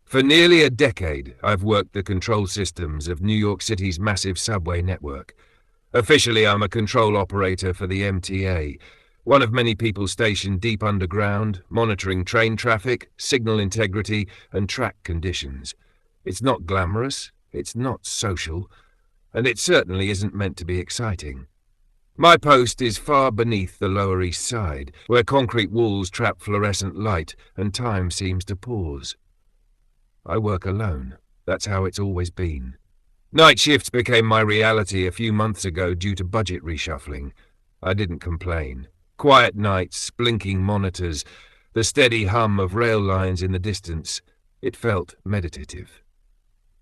For nearly a decade, I've worked the control systems of New York City's massive subway network. Officially, I'm a control operator for the MTA, one of many people stationed deep underground, monitoring train traffic, signal integrity, and track conditions. It's not glamorous, it's not social, and it certainly isn't meant to be exciting. My post is far beneath the Lower East Side, where concrete walls trap fluorescent light and time seems to pause. I work alone. That's how it's always been. Night shifts became my reality a few months ago due to budget reshuffling. I didn't complain. Quiet nights, blinking monitors, the steady hum of rail lines in the distance. It felt meditative.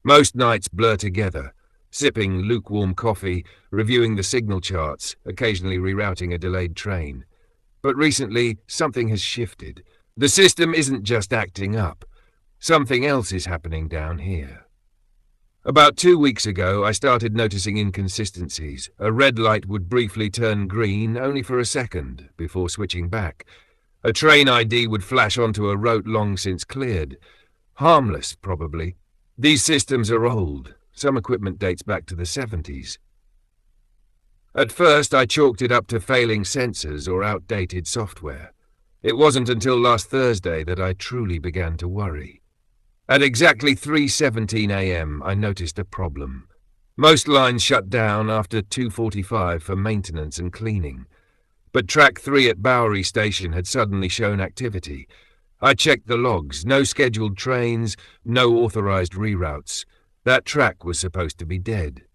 Most nights blur together, sipping lukewarm coffee, reviewing the signal charts, occasionally rerouting a delayed train. But recently, something has shifted. The system isn't just acting up. Something else is happening down here. About 2 weeks ago, I started noticing inconsistencies. A red light would briefly turn green only for a second before switching back. A train ID would flash onto a route long since cleared. Harmless, probably. These systems are old. Some equipment dates back to the 70s. At first, I chalked it up to failing sensors or outdated software. It wasn't until last Thursday that I truly began to worry. At exactly 3:17 a.m., I noticed a problem. Most lines shut down after 2:45 for maintenance and cleaning. But Track 3 at Bowery Station had suddenly shown activity. I checked the logs, no scheduled trains, no authorized reroutes. That track was supposed to be dead.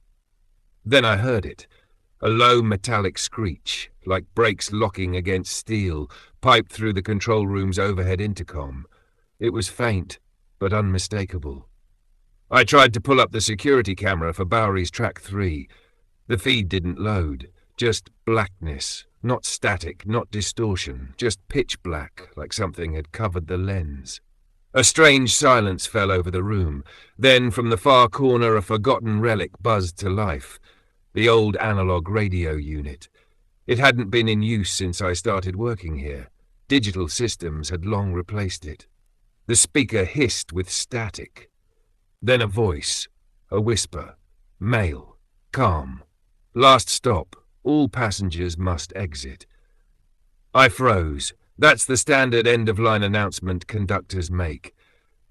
Then I heard it. A low metallic screech, like brakes locking against steel, piped through the control room's overhead intercom. It was faint, but unmistakable. I tried to pull up the security camera for Bowery's Track 3. The feed didn't load, just blackness, not static, not distortion, just pitch black, like something had covered the lens. A strange silence fell over the room. Then, from the far corner, a forgotten relic buzzed to life. The old analog radio unit. It hadn't been in use since I started working here. Digital systems had long replaced it. The speaker hissed with static. Then a voice, a whisper, male, calm. Last stop, all passengers must exit. I froze. That's the standard end-of-line announcement conductors make.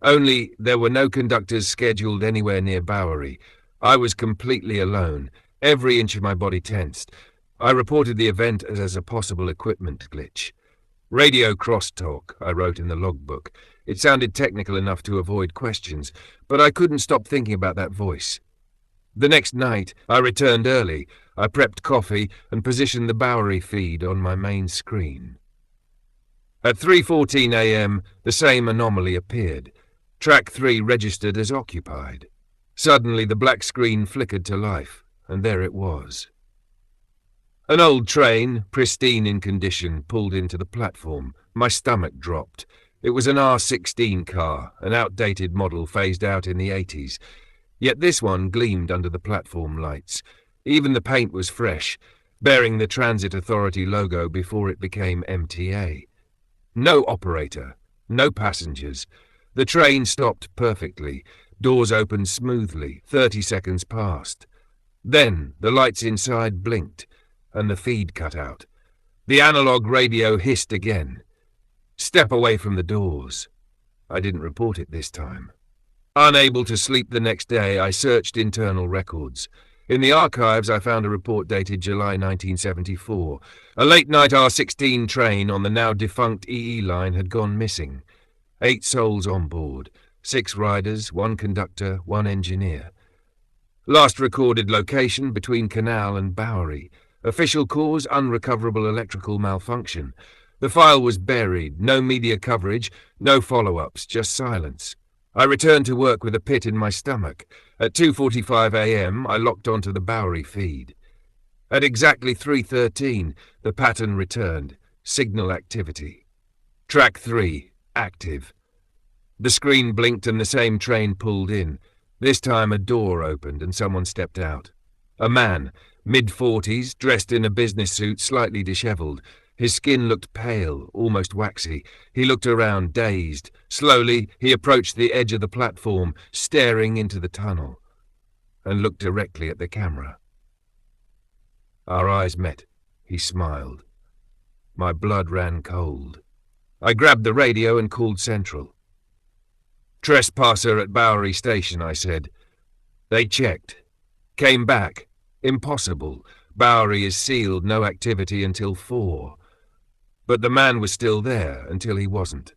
Only there were no conductors scheduled anywhere near Bowery. I was completely alone, every inch of my body tensed. I reported the event as a possible equipment glitch. Radio crosstalk, I wrote in the logbook. It sounded technical enough to avoid questions, but I couldn't stop thinking about that voice. The next night, I returned early. I prepped coffee and positioned the Bowery feed on my main screen. At 3:14 a.m., the same anomaly appeared. Track 3 registered as occupied. Suddenly, the black screen flickered to life, and there it was. An old train, pristine in condition, pulled into the platform. My stomach dropped. It was an R16 car, an outdated model phased out in the 80s. Yet this one gleamed under the platform lights. Even the paint was fresh, bearing the Transit Authority logo before it became MTA. No operator, no passengers. The train stopped perfectly. Doors opened smoothly. 30 seconds passed. Then the lights inside blinked, and the feed cut out. The analog radio hissed again. Step away from the doors. I didn't report it this time. Unable to sleep the next day, I searched internal records. In the archives, I found a report dated July 1974. A late-night R16 train on the now-defunct EE line had gone missing. 8 souls on board, 6 riders, 1 conductor, 1 engineer. Last recorded location between Canal and Bowery. Official cause, unrecoverable electrical malfunction. The file was buried, no media coverage, no follow-ups, just silence. I returned to work with a pit in my stomach. At 2:45 a.m., I locked onto the Bowery feed. At exactly 3:13, the pattern returned. Signal activity. Track 3, active. The screen blinked and the same train pulled in. This time a door opened and someone stepped out. A man, mid-40s, dressed in a business suit, slightly disheveled. His skin looked pale, almost waxy. He looked around, dazed. Slowly, he approached the edge of the platform, staring into the tunnel, and looked directly at the camera. Our eyes met. He smiled. My blood ran cold. I grabbed the radio and called Central. "Trespasser at Bowery Station," I said. They checked. Came back. Impossible. Bowery is sealed, no activity until 4. But the man was still there until he wasn't.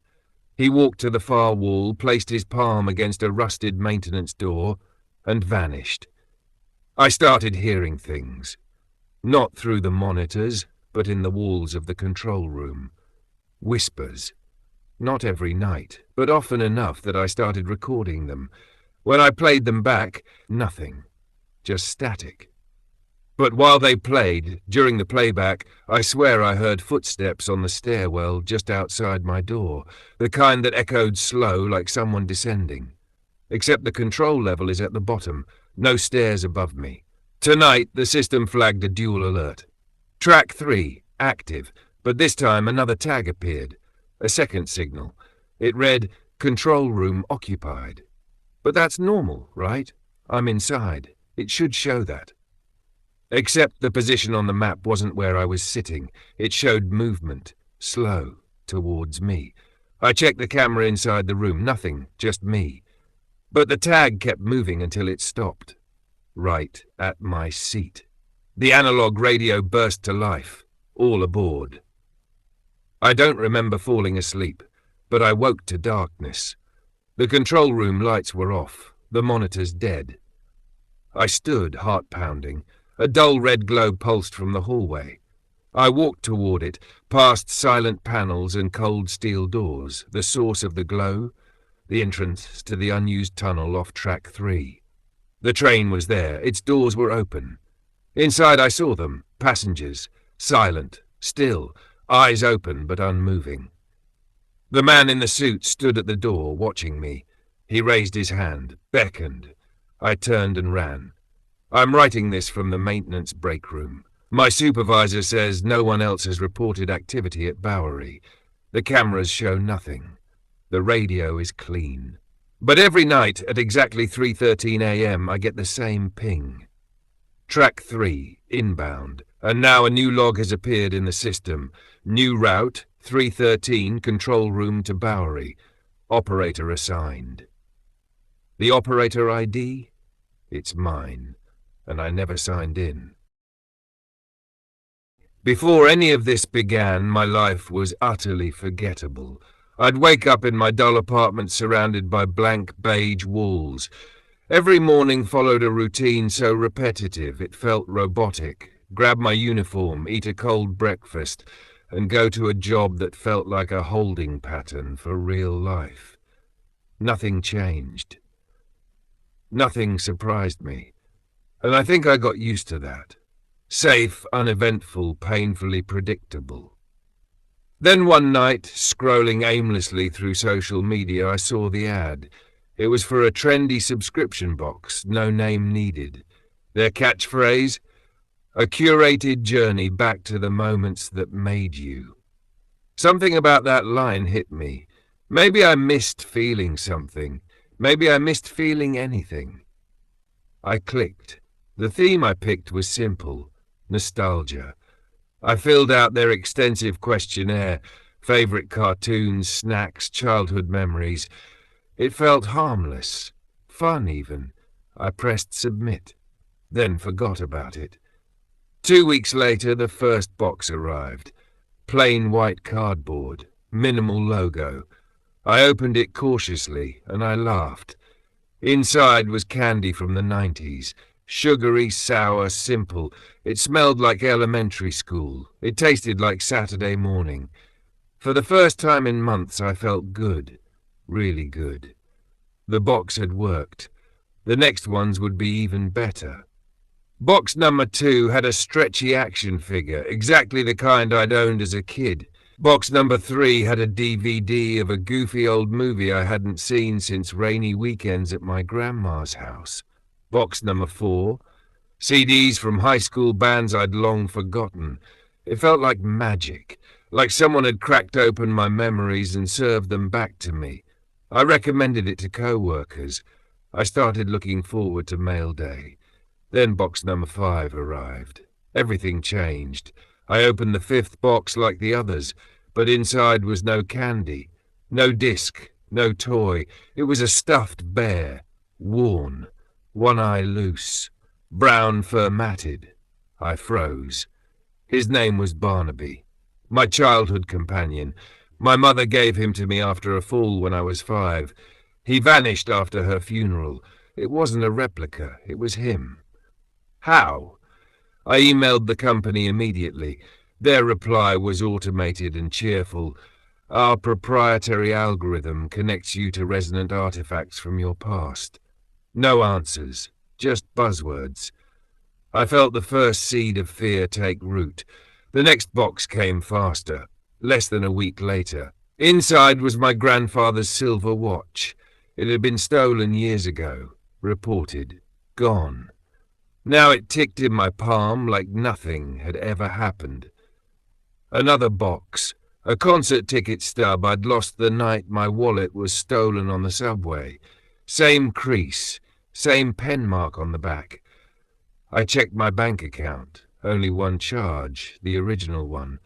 He walked to the far wall, placed his palm against a rusted maintenance door, and vanished. I started hearing things. Not through the monitors, but in the walls of the control room. Whispers. Not every night, but often enough that I started recording them. When I played them back, nothing. Just static. But while they played, during the playback, I swear I heard footsteps on the stairwell just outside my door, the kind that echoed slow like someone descending. Except the control level is at the bottom, no stairs above me. Tonight, the system flagged a dual alert. Track 3, active, but this time another tag appeared. A second signal. It read, "Control room occupied." But that's normal, right? I'm inside. It should show that. Except the position on the map wasn't where I was sitting. It showed movement, slow, towards me. I checked the camera inside the room, nothing, just me. But the tag kept moving until it stopped. Right at my seat. The analog radio burst to life. All aboard. I don't remember falling asleep, but I woke to darkness. The control room lights were off, the monitors dead. I stood, heart pounding. A dull red glow pulsed from the hallway. I walked toward it, past silent panels and cold steel doors, the source of the glow, the entrance to the unused tunnel off track 3. The train was there, its doors were open. Inside I saw them, passengers, silent, still, eyes open but unmoving. The man in the suit stood at the door, watching me. He raised his hand, beckoned. I turned and ran. I'm writing this from the maintenance break room. My supervisor says no one else has reported activity at Bowery. The cameras show nothing. The radio is clean. But every night at exactly 3:13 a.m. I get the same ping. Track 3, inbound, and now a new log has appeared in the system. New route, 3:13, control room to Bowery. Operator assigned. The operator ID? It's mine, and I never signed in. Before any of this began, my life was utterly forgettable. I'd wake up in my dull apartment surrounded by blank beige walls. Every morning followed a routine so repetitive it felt robotic. Grab my uniform, eat a cold breakfast, and go to a job that felt like a holding pattern for real life. Nothing changed. Nothing surprised me, and I think I got used to that. Safe, uneventful, painfully predictable. Then one night, scrolling aimlessly through social media, I saw the ad. It was for a trendy subscription box, no name needed. Their catchphrase? A curated journey back to the moments that made you. Something about that line hit me. Maybe I missed feeling something. Maybe I missed feeling anything. I clicked. The theme I picked was simple. Nostalgia. I filled out their extensive questionnaire. Favorite cartoons, snacks, childhood memories. It felt harmless. Fun, even. I pressed submit. Then forgot about it. 2 weeks later, the first box arrived. Plain white cardboard. Minimal logo. I opened it cautiously, and I laughed. Inside was candy from the 90s. Sugary, sour, simple. It smelled like elementary school. It tasted like Saturday morning. For the first time in months, I felt good. Really good. The box had worked. The next ones would be even better. Box number 2 had a stretchy action figure, exactly the kind I'd owned as a kid. Box number 3 had a DVD of a goofy old movie I hadn't seen since rainy weekends at my grandma's house. Box number 4, CDs from high school bands I'd long forgotten. It felt like magic. like someone had cracked open my memories and served them back to me. I recommended it to co-workers. I started looking forward to mail day. Then box number 5 arrived. Everything changed. I opened the 5th box like the others, but inside was no candy, no disc, no toy. It was a stuffed bear, worn, one eye loose, brown fur matted. I froze. His name was Barnaby, my childhood companion. My mother gave him to me after a fall when I was 5. He vanished after her funeral. It wasn't a replica, it was him. How? I emailed the company immediately. Their reply was automated and cheerful. Our proprietary algorithm connects you to resonant artifacts from your past. No answers, just buzzwords. I felt the first seed of fear take root. The next box came faster, less than a week later. Inside was my grandfather's silver watch. It had been stolen years ago, reported, gone. Now it ticked in my palm like nothing had ever happened. Another box, a concert ticket stub I'd lost the night my wallet was stolen on the subway. Same crease, same pen mark on the back. I checked my bank account. Only one charge, the original one.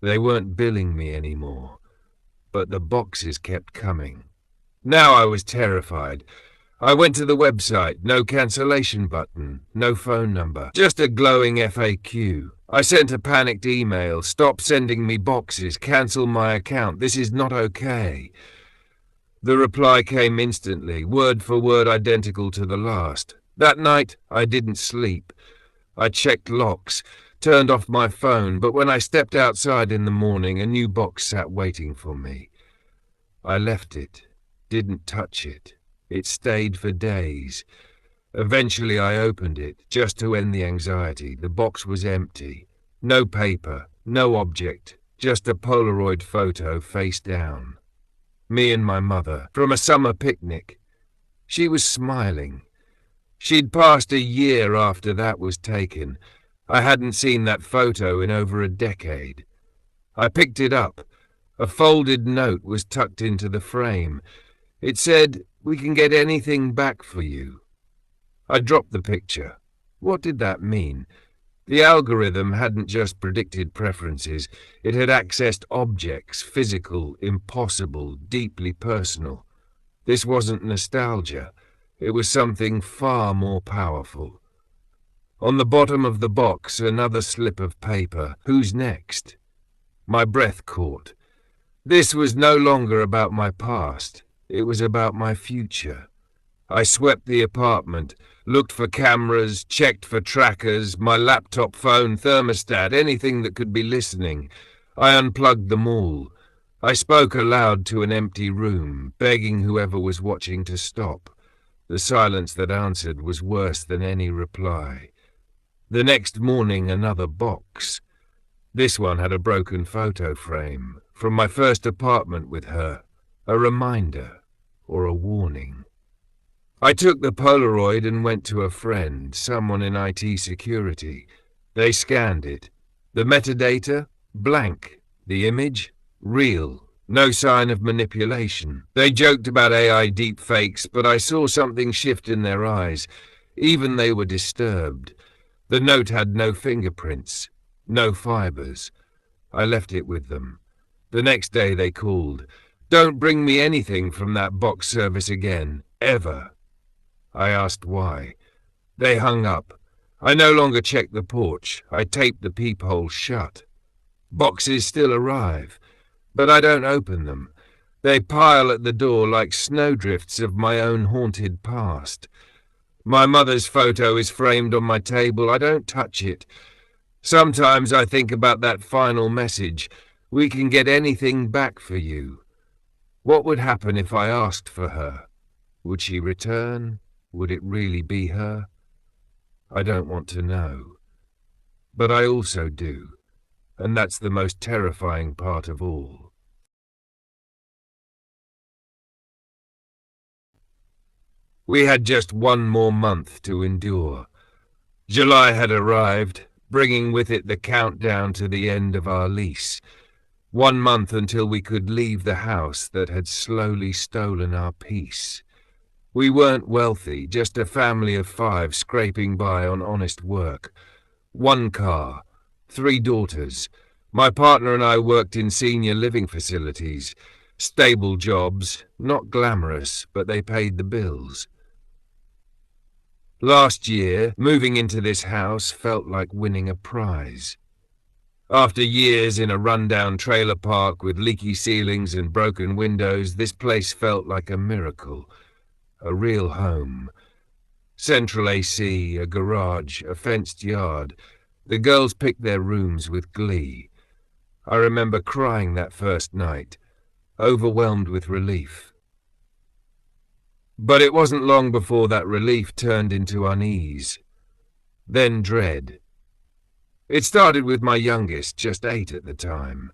They weren't billing me anymore. But the boxes kept coming. Now I was terrified. I went to the website, no cancellation button, no phone number, just a glowing FAQ. I sent a panicked email, stop sending me boxes, cancel my account, this is not okay. The reply came instantly, word for word identical to the last. That night, I didn't sleep. I checked locks, turned off my phone, but when I stepped outside in the morning, a new box sat waiting for me. I left it, didn't touch it. It stayed for days. Eventually I opened it, just to end the anxiety. The box was empty. No paper, no object, just a Polaroid photo face down. Me and my mother, from a summer picnic. She was smiling. She'd passed a year after that was taken. I hadn't seen that photo in over a decade. I picked it up. A folded note was tucked into the frame. It said, "We can get anything back for you." I dropped the picture. What did that mean? The algorithm hadn't just predicted preferences. It had accessed objects, physical, impossible, deeply personal. This wasn't nostalgia. It was something far more powerful. On the bottom of the box, another slip of paper. Who's next? My breath caught. This was no longer about my past. It was about my future. I swept the apartment, looked for cameras, checked for trackers, my laptop phone, thermostat, anything that could be listening. I unplugged them all. I spoke aloud to an empty room, begging whoever was watching to stop. The silence that answered was worse than any reply. The next morning, another box. This one had a broken photo frame, from my first apartment with her. A reminder, or a warning. I took the Polaroid and went to a friend, someone in IT security. They scanned it. The metadata? Blank. The image? Real. No sign of manipulation. They joked about AI deepfakes, but I saw something shift in their eyes. Even they were disturbed. The note had no fingerprints, no fibers. I left it with them. The next day they called. "Don't bring me anything from that box service again, ever." I asked why. They hung up. I no longer checked the porch. I taped the peephole shut. Boxes still arrive, but I don't open them. They pile at the door like snowdrifts of my own haunted past. My mother's photo is framed on my table. I don't touch it. Sometimes I think about that final message. We can get anything back for you. What would happen if I asked for her? Would she return? Would it really be her? I don't want to know. But I also do, and that's the most terrifying part of all. We had just one more month to endure. July had arrived, bringing with it the countdown to the end of our lease. 1 month until we could leave the house that had slowly stolen our peace. We weren't wealthy, just a family of 5 scraping by on honest work. 1 car, 3 daughters. My partner and I worked in senior living facilities. Stable jobs, not glamorous, but they paid the bills. Last year, moving into this house felt like winning a prize. After years in a rundown trailer park with leaky ceilings and broken windows, this place felt like a miracle, a real home. Central AC, a garage, a fenced yard. The girls picked their rooms with glee. I remember crying that first night, overwhelmed with relief. But it wasn't long before that relief turned into unease, then dread. It started with my youngest, just 8 at the time.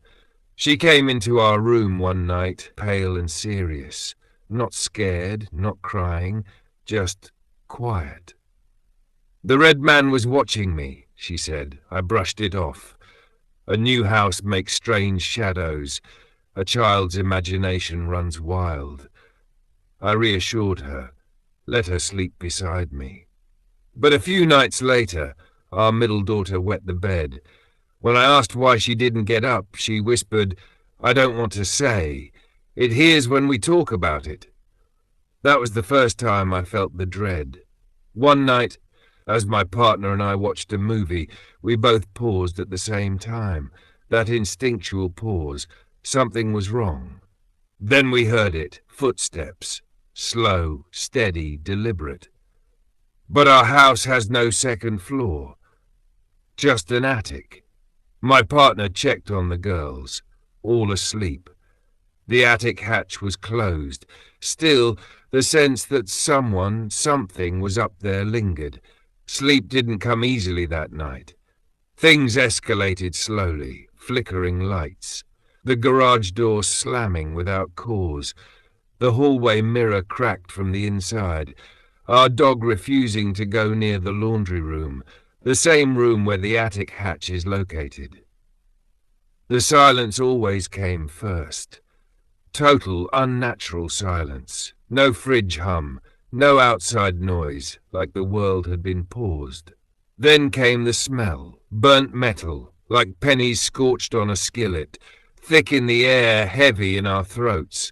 She came into our room one night, pale and serious, not scared, not crying, just quiet. "The red man was watching me," she said. I brushed it off. A new house makes strange shadows. A child's imagination runs wild. I reassured her, let her sleep beside me. But a few nights later, our middle daughter wet the bed. When I asked why she didn't get up, she whispered, "I don't want to say. It hears when we talk about it." That was the first time I felt the dread. One night, as my partner and I watched a movie, we both paused at the same time. That instinctual pause. Something was wrong. Then we heard it, footsteps. Slow, steady, deliberate. But our house has no second floor. Just an attic. My partner checked on the girls, all asleep. The attic hatch was closed. Still, the sense that something was up there lingered. Sleep didn't come easily that night. Things escalated slowly, flickering lights. The garage door slamming without cause. The hallway mirror cracked from the inside. Our dog refusing to go near the laundry room, the same room where the attic hatch is located. The silence always came first. Total, unnatural silence. No fridge hum, no outside noise, like the world had been paused. Then came the smell, burnt metal, like pennies scorched on a skillet, thick in the air, heavy in our throats.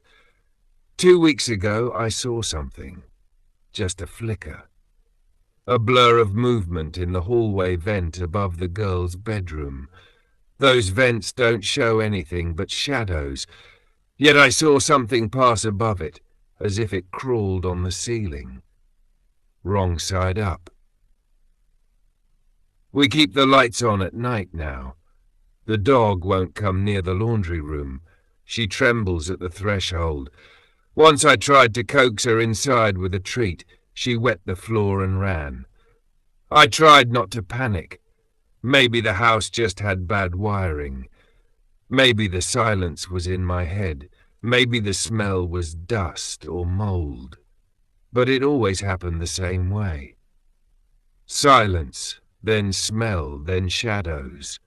2 weeks ago, I saw something. Just a flicker. A blur of movement in the hallway vent above the girls' bedroom. Those vents don't show anything but shadows, yet I saw something pass above it, as if it crawled on the ceiling. Wrong side up. We keep the lights on at night now. The dog won't come near the laundry room. She trembles at the threshold. Once I tried to coax her inside with a treat. She wet the floor and ran. I tried not to panic. Maybe the house just had bad wiring. Maybe the silence was in my head. Maybe the smell was dust or mold. But it always happened the same way. Silence, then smell, then shadows.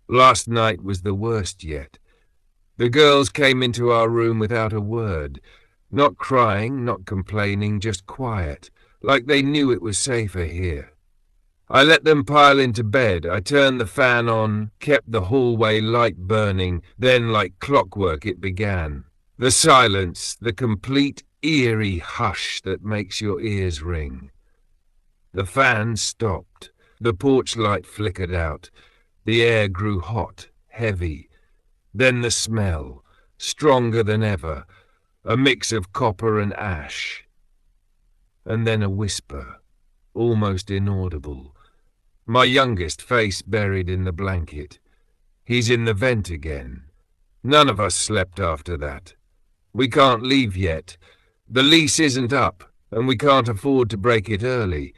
Last night was the worst yet. The girls came into our room without a word. Not crying, not complaining, just quiet, like they knew it was safer here. I let them pile into bed. I turned the fan on, kept the hallway light burning. Then, like clockwork, it began. The silence, the complete, eerie hush that makes your ears ring. The fan stopped. The porch light flickered out. The air grew hot, heavy. Then the smell, stronger than ever, a mix of copper and ash. And then a whisper, almost inaudible. My youngest, face buried in the blanket. He's in the vent again. None of us slept after that. We can't leave yet. The lease isn't up, and we can't afford to break it early.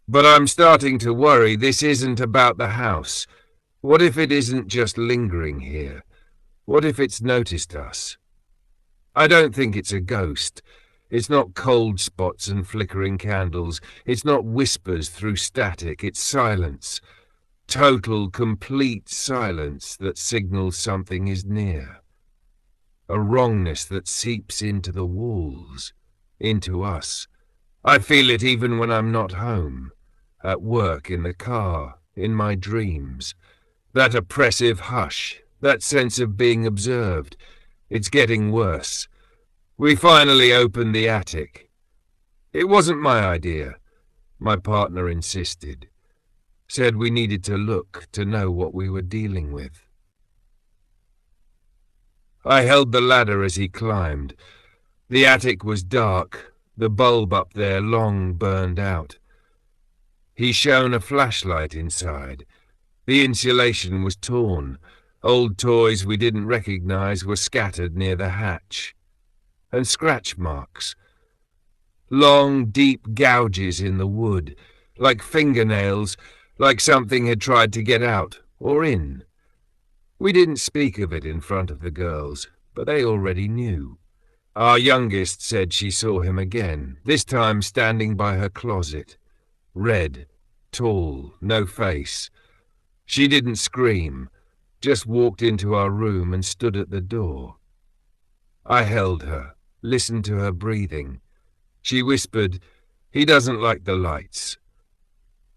But I'm starting to worry this isn't about the house. What if it isn't just lingering here? What if it's noticed us? I don't think it's a ghost. It's not cold spots and flickering candles. It's not whispers through static. It's silence. Total, complete silence that signals something is near. A wrongness that seeps into the walls, into us. I feel it even when I'm not home, at work, in the car, in my dreams. That oppressive hush, that sense of being observed. It's getting worse. We finally opened the attic. It wasn't my idea. My partner insisted. Said we needed to look to know what we were dealing with. I held the ladder as he climbed. The attic was dark, the bulb up there long burned out. He shone a flashlight inside. The insulation was torn. Old toys we didn't recognize were scattered near the hatch. And scratch marks. Long, deep gouges in the wood, like fingernails, like something had tried to get out, or in. We didn't speak of it in front of the girls, but they already knew. Our youngest said she saw him again, this time standing by her closet. Red, tall, no face. She didn't scream, just walked into our room and stood at the door. I held her, listened to her breathing. She whispered, "He doesn't like the lights."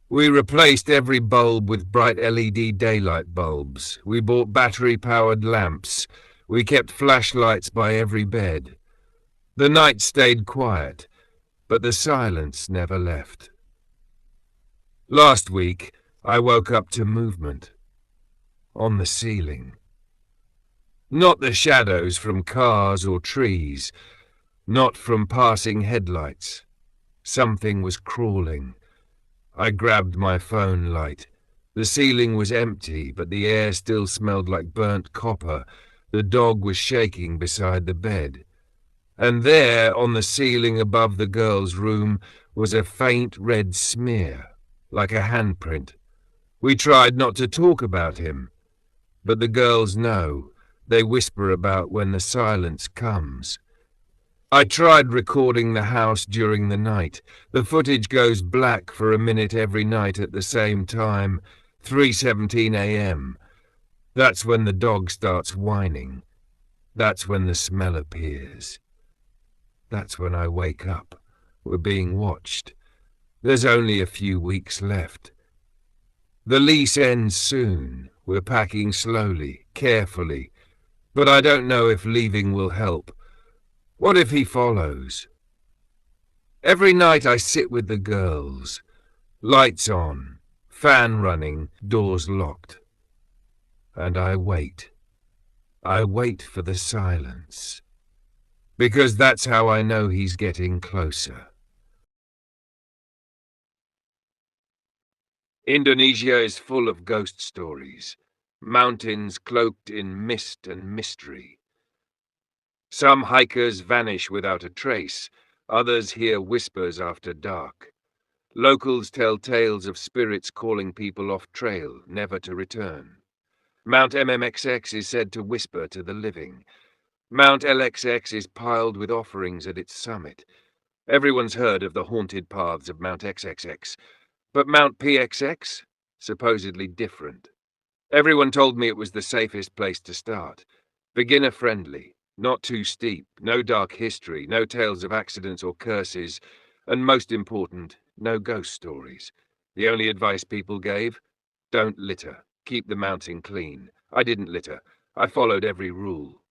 We replaced every bulb with bright LED daylight bulbs. We bought battery-powered lamps. We kept flashlights by every bed. The night stayed quiet, but the silence never left. Last week, I woke up to movement. On the ceiling. Not the shadows from cars or trees. Not from passing headlights. Something was crawling. I grabbed my phone light. The ceiling was empty, but the air still smelled like burnt copper. The dog was shaking beside the bed. And there, on the ceiling above the girl's room, was a faint red smear, like a handprint. We tried not to talk about him, but the girls know. They whisper about when the silence comes. I tried recording the house during the night. The footage goes black for a minute every night at the same time, 3:17 a.m. That's when the dog starts whining. That's when the smell appears. That's when I wake up. We're being watched. There's only a few weeks left. The lease ends soon. We're packing slowly, carefully. But I don't know if leaving will help. What if he follows? Every night I sit with the girls. Lights on, fan running, doors locked. And I wait. I wait for the silence. Because that's how I know he's getting closer. Indonesia is full of ghost stories. Mountains cloaked in mist and mystery. Some hikers vanish without a trace. Others hear whispers after dark. Locals tell tales of spirits calling people off trail, never to return. Mount MMXX is said to whisper to the living. Mount LXX is piled with offerings at its summit. Everyone's heard of the haunted paths of Mount XXX, but Mount PXX? Supposedly different. Everyone told me it was the safest place to start. Beginner-friendly, not too steep, no dark history, no tales of accidents or curses, and most important, no ghost stories. The only advice people gave? Don't litter. Keep the mountain clean. I didn't litter. I followed every rule.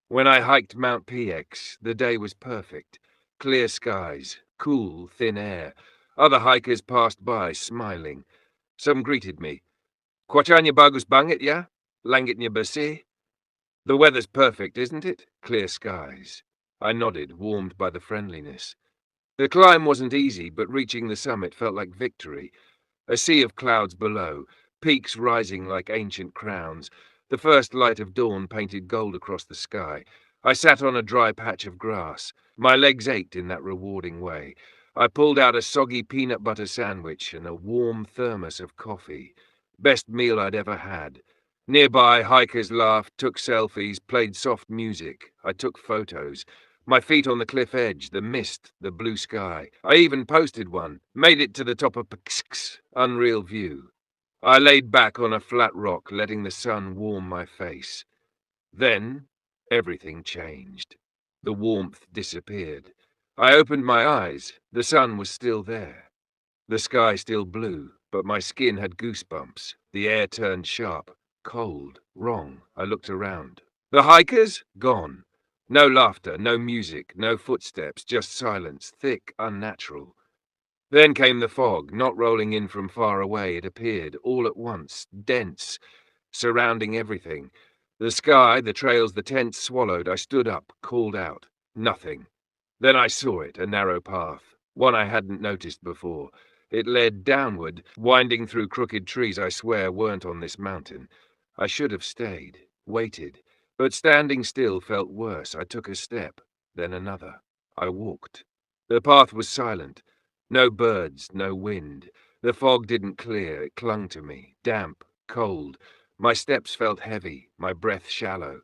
When I hiked Mount PX, the day was perfect. Clear skies, cool, thin air. Other hikers passed by, smiling. Some greeted me. "Cuacanya bagus banget ya? Langitnya bersih." The weather's perfect, isn't it? Clear skies. I nodded, warmed by the friendliness. The climb wasn't easy, but reaching the summit felt like victory. A sea of clouds below, peaks rising like ancient crowns. The first light of dawn painted gold across the sky. I sat on a dry patch of grass. My legs ached in that rewarding way. I pulled out a soggy peanut butter sandwich and a warm thermos of coffee. Best meal I'd ever had. Nearby, hikers laughed, took selfies, played soft music. I took photos. My feet on the cliff edge, the mist, the blue sky. I even posted one. Made it to the top of Pxx, unreal view. I laid back on a flat rock, letting the sun warm my face. Then everything changed. The warmth disappeared. I opened my eyes. The sun was still there. The sky still blue, but my skin had goosebumps. The air turned sharp, cold, wrong. I looked around. The hikers? Gone. No laughter, no music, no footsteps, just silence, thick, unnatural. Then came the fog, not rolling in from far away. It appeared, all at once, dense, surrounding everything. The sky, the trails, the tents swallowed. I stood up, called out. Nothing. Then I saw it, a narrow path, one I hadn't noticed before. It led downward, winding through crooked trees I swear weren't on this mountain. I should have stayed, waited, but standing still felt worse. I took a step, then another. I walked. The path was silent. No birds, no wind. The fog didn't clear, it clung to me, damp, cold. My steps felt heavy, my breath shallow.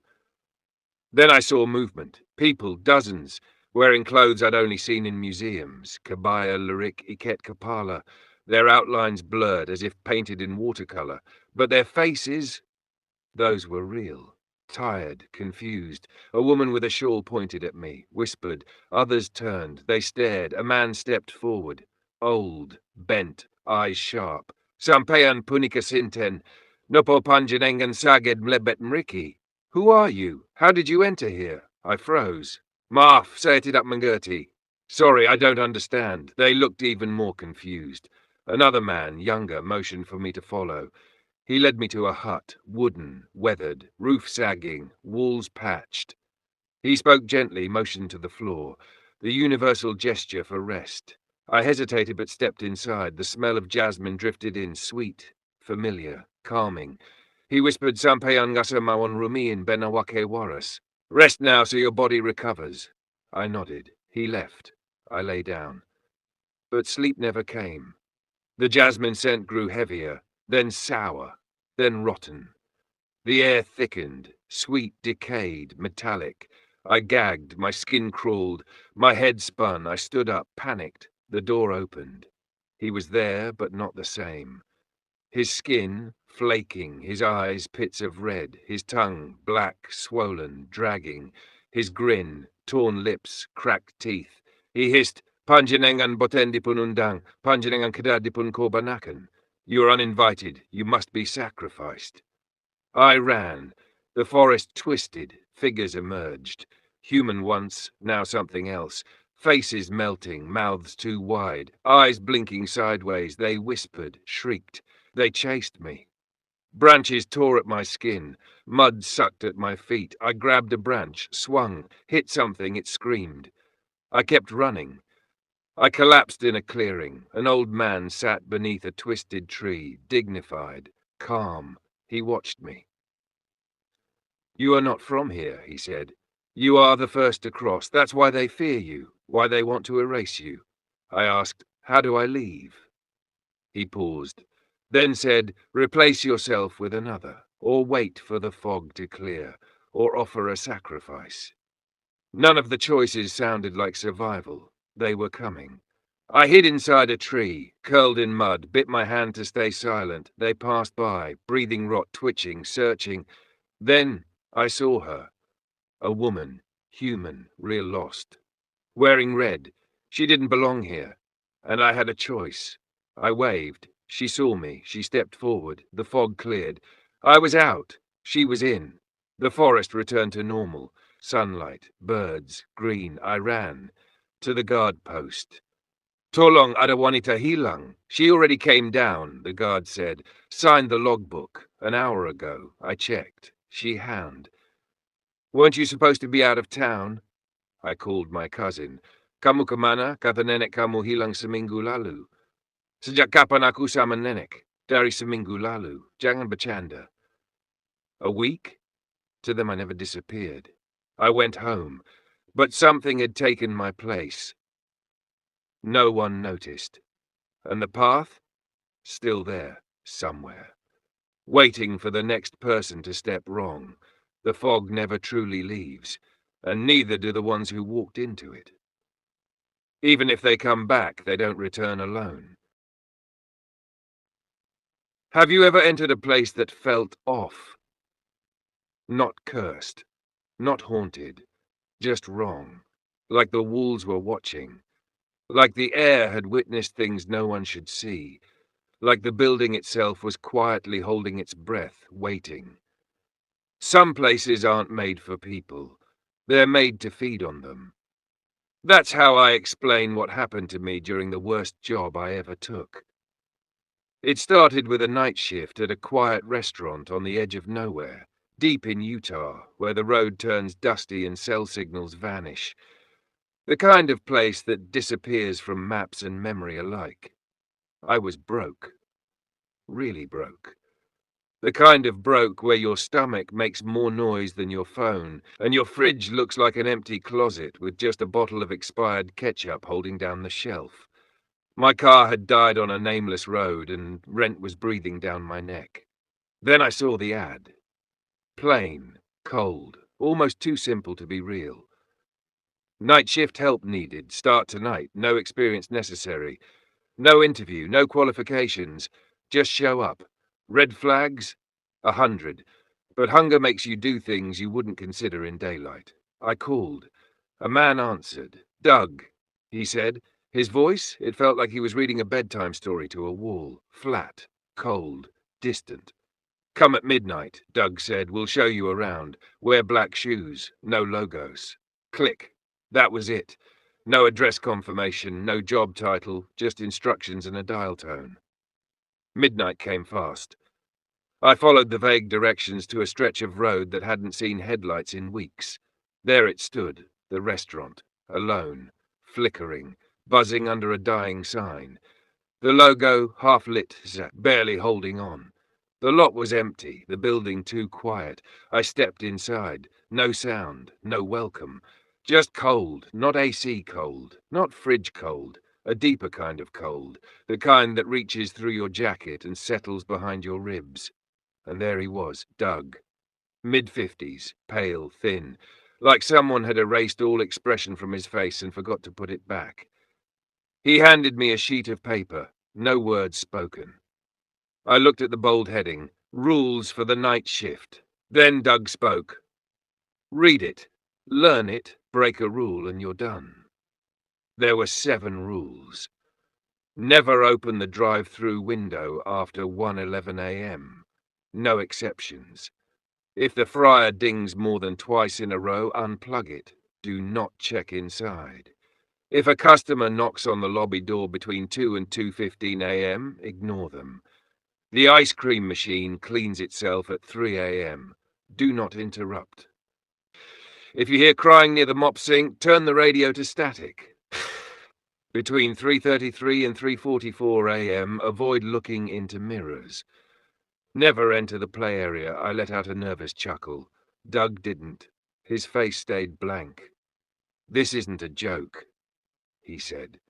Then I saw movement. People, dozens, wearing clothes I'd only seen in museums. Kabaya, Lurik, Iket Kapala. Their outlines blurred as if painted in watercolor. But their faces, those were real. Tired, confused. A woman with a shawl pointed at me, whispered. Others turned. They stared. A man stepped forward. Old, bent, eyes sharp. Sampeyan punika sinten. Nopo panjanengan saged mlebet mriki. Who are you? How did you enter here? I froze. Maaf, saetit up mangurti. Sorry, I don't understand. They looked even more confused. Another man, younger, motioned for me to follow. He led me to a hut, wooden, weathered, roof sagging, walls patched. He spoke gently, motioned to the floor, the universal gesture for rest. I hesitated but stepped inside. The smell of jasmine drifted in, sweet, familiar, calming. He whispered, Sampeyan ngasa mawon rumiin benawake waras. Rest now so your body recovers. I nodded. He left. I lay down. But sleep never came. The jasmine scent grew heavier, then sour, then rotten. The air thickened, sweet, decayed, metallic. I gagged, my skin crawled, my head spun. I stood up, panicked. The door opened. He was there, but not the same. His skin, flaking, his eyes pits of red, his tongue, black, swollen, dragging, his grin, torn lips, cracked teeth. He hissed, Panjanengan botendipun undang, panjanengan kedadipun korbanakan. You are uninvited, you must be sacrificed. I ran. The forest twisted, figures emerged. Human once, now something else. Faces melting, mouths too wide, eyes blinking sideways. They whispered, shrieked. They chased me. Branches tore at my skin. Mud sucked at my feet. I grabbed a branch, swung, hit something, it screamed. I kept running. I collapsed in a clearing. An old man sat beneath a twisted tree, dignified, calm. He watched me. You are not from here, he said. You are the first to cross. That's why they fear you, why they want to erase you. I asked, how do I leave? He paused, then said, replace yourself with another, or wait for the fog to clear, or offer a sacrifice. None of the choices sounded like survival. They were coming. I hid inside a tree, curled in mud, bit my hand to stay silent. They passed by, breathing rot, twitching, searching. Then I saw her. A woman, human, real lost. Wearing red. She didn't belong here. And I had a choice. I waved. She saw me. She stepped forward. The fog cleared. I was out. She was in. The forest returned to normal. Sunlight, birds, green. I ran. To the guard post. Tolong ada wanita hilang. She already came down, the guard said. Signed the logbook. An hour ago. I checked. She hand. Weren't you supposed to be out of town? I called my cousin. Kamu kemana? Kata nenek kamu hilang seminggu lalu. Sejak kapan aku sama nenek? Dari seminggu lalu. Jangan bercanda. A week? To them I never disappeared. I went home, but something had taken my place. No one noticed. And the path? Still there, somewhere. Waiting for the next person to step wrong. The fog never truly leaves, and neither do the ones who walked into it. Even if they come back, they don't return alone. Have you ever entered a place that felt off? Not cursed, not haunted, just wrong. Like the walls were watching. Like the air had witnessed things no one should see. Like the building itself was quietly holding its breath, waiting. Some places aren't made for people. They're made to feed on them. That's how I explain what happened to me during the worst job I ever took. It started with a night shift at a quiet restaurant on the edge of nowhere, deep in Utah, where the road turns dusty and cell signals vanish. The kind of place that disappears from maps and memory alike. I was broke. Really broke. The kind of broke where your stomach makes more noise than your phone, and your fridge looks like an empty closet with just a bottle of expired ketchup holding down the shelf. My car had died on a nameless road, and rent was breathing down my neck. Then I saw the ad. Plain, cold, almost too simple to be real. Night shift help needed, start tonight, no experience necessary. No interview, no qualifications. Just show up. Red flags? 100. But hunger makes you do things you wouldn't consider in daylight. I called. A man answered. Doug, he said. His voice, it felt like he was reading a bedtime story to a wall. Flat, cold, distant. Come at midnight, Doug said. We'll show you around. Wear black shoes. No logos. Click. That was it. No address confirmation, no job title, just instructions and a dial tone. Midnight came fast. I followed the vague directions to a stretch of road that hadn't seen headlights in weeks. There it stood, the restaurant, alone, flickering, buzzing under a dying sign. The logo, half-lit, barely holding on. The lot was empty, the building too quiet. I stepped inside. No sound, no welcome. Just cold, not AC cold, not fridge cold. A deeper kind of cold, the kind that reaches through your jacket and settles behind your ribs. And there he was, Doug. Mid-50s, pale, thin, like someone had erased all expression from his face and forgot to put it back. He handed me a sheet of paper, no words spoken. I looked at the bold heading, Rules for the Night Shift. Then Doug spoke. Read it, learn it, break a rule, and you're done. There were 7 rules. Never open the drive-through window after 1:11 a.m. No exceptions. If the fryer dings more than twice in a row, unplug it. Do not check inside. If a customer knocks on the lobby door between 2 and 2:15 a.m., ignore them. The ice cream machine cleans itself at 3 a.m. Do not interrupt. If you hear crying near the mop sink, turn the radio to static. Between 3:33 and 3:44 a.m., avoid looking into mirrors. Never enter the play area. I let out a nervous chuckle. Doug didn't. His face stayed blank. This isn't a joke, he said.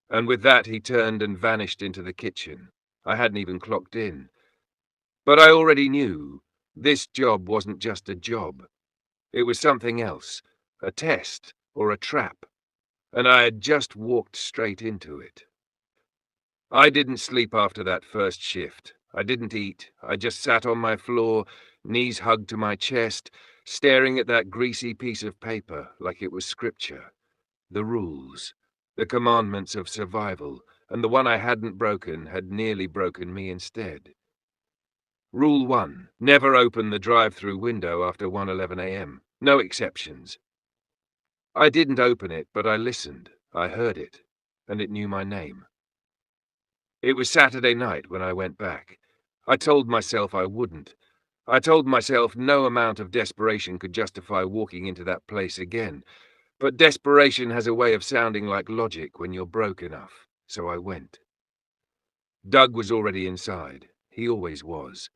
And with that he turned and vanished into the kitchen. I hadn't even clocked in. But I already knew this job wasn't just a job. It was something else, a test or a trap, and I had just walked straight into it. I didn't sleep after that first shift. I didn't eat. I just sat on my floor, knees hugged to my chest, staring at that greasy piece of paper like it was scripture. The rules, the commandments of survival, and the one I hadn't broken had nearly broken me instead. Rule 1. Never open the drive-through window after 1:11 a.m. No exceptions. I didn't open it, but I listened. I heard it, and it knew my name. It was Saturday night when I went back. I told myself I wouldn't. I told myself no amount of desperation could justify walking into that place again. But desperation has a way of sounding like logic when you're broke enough, so I went. Doug was already inside. He always was.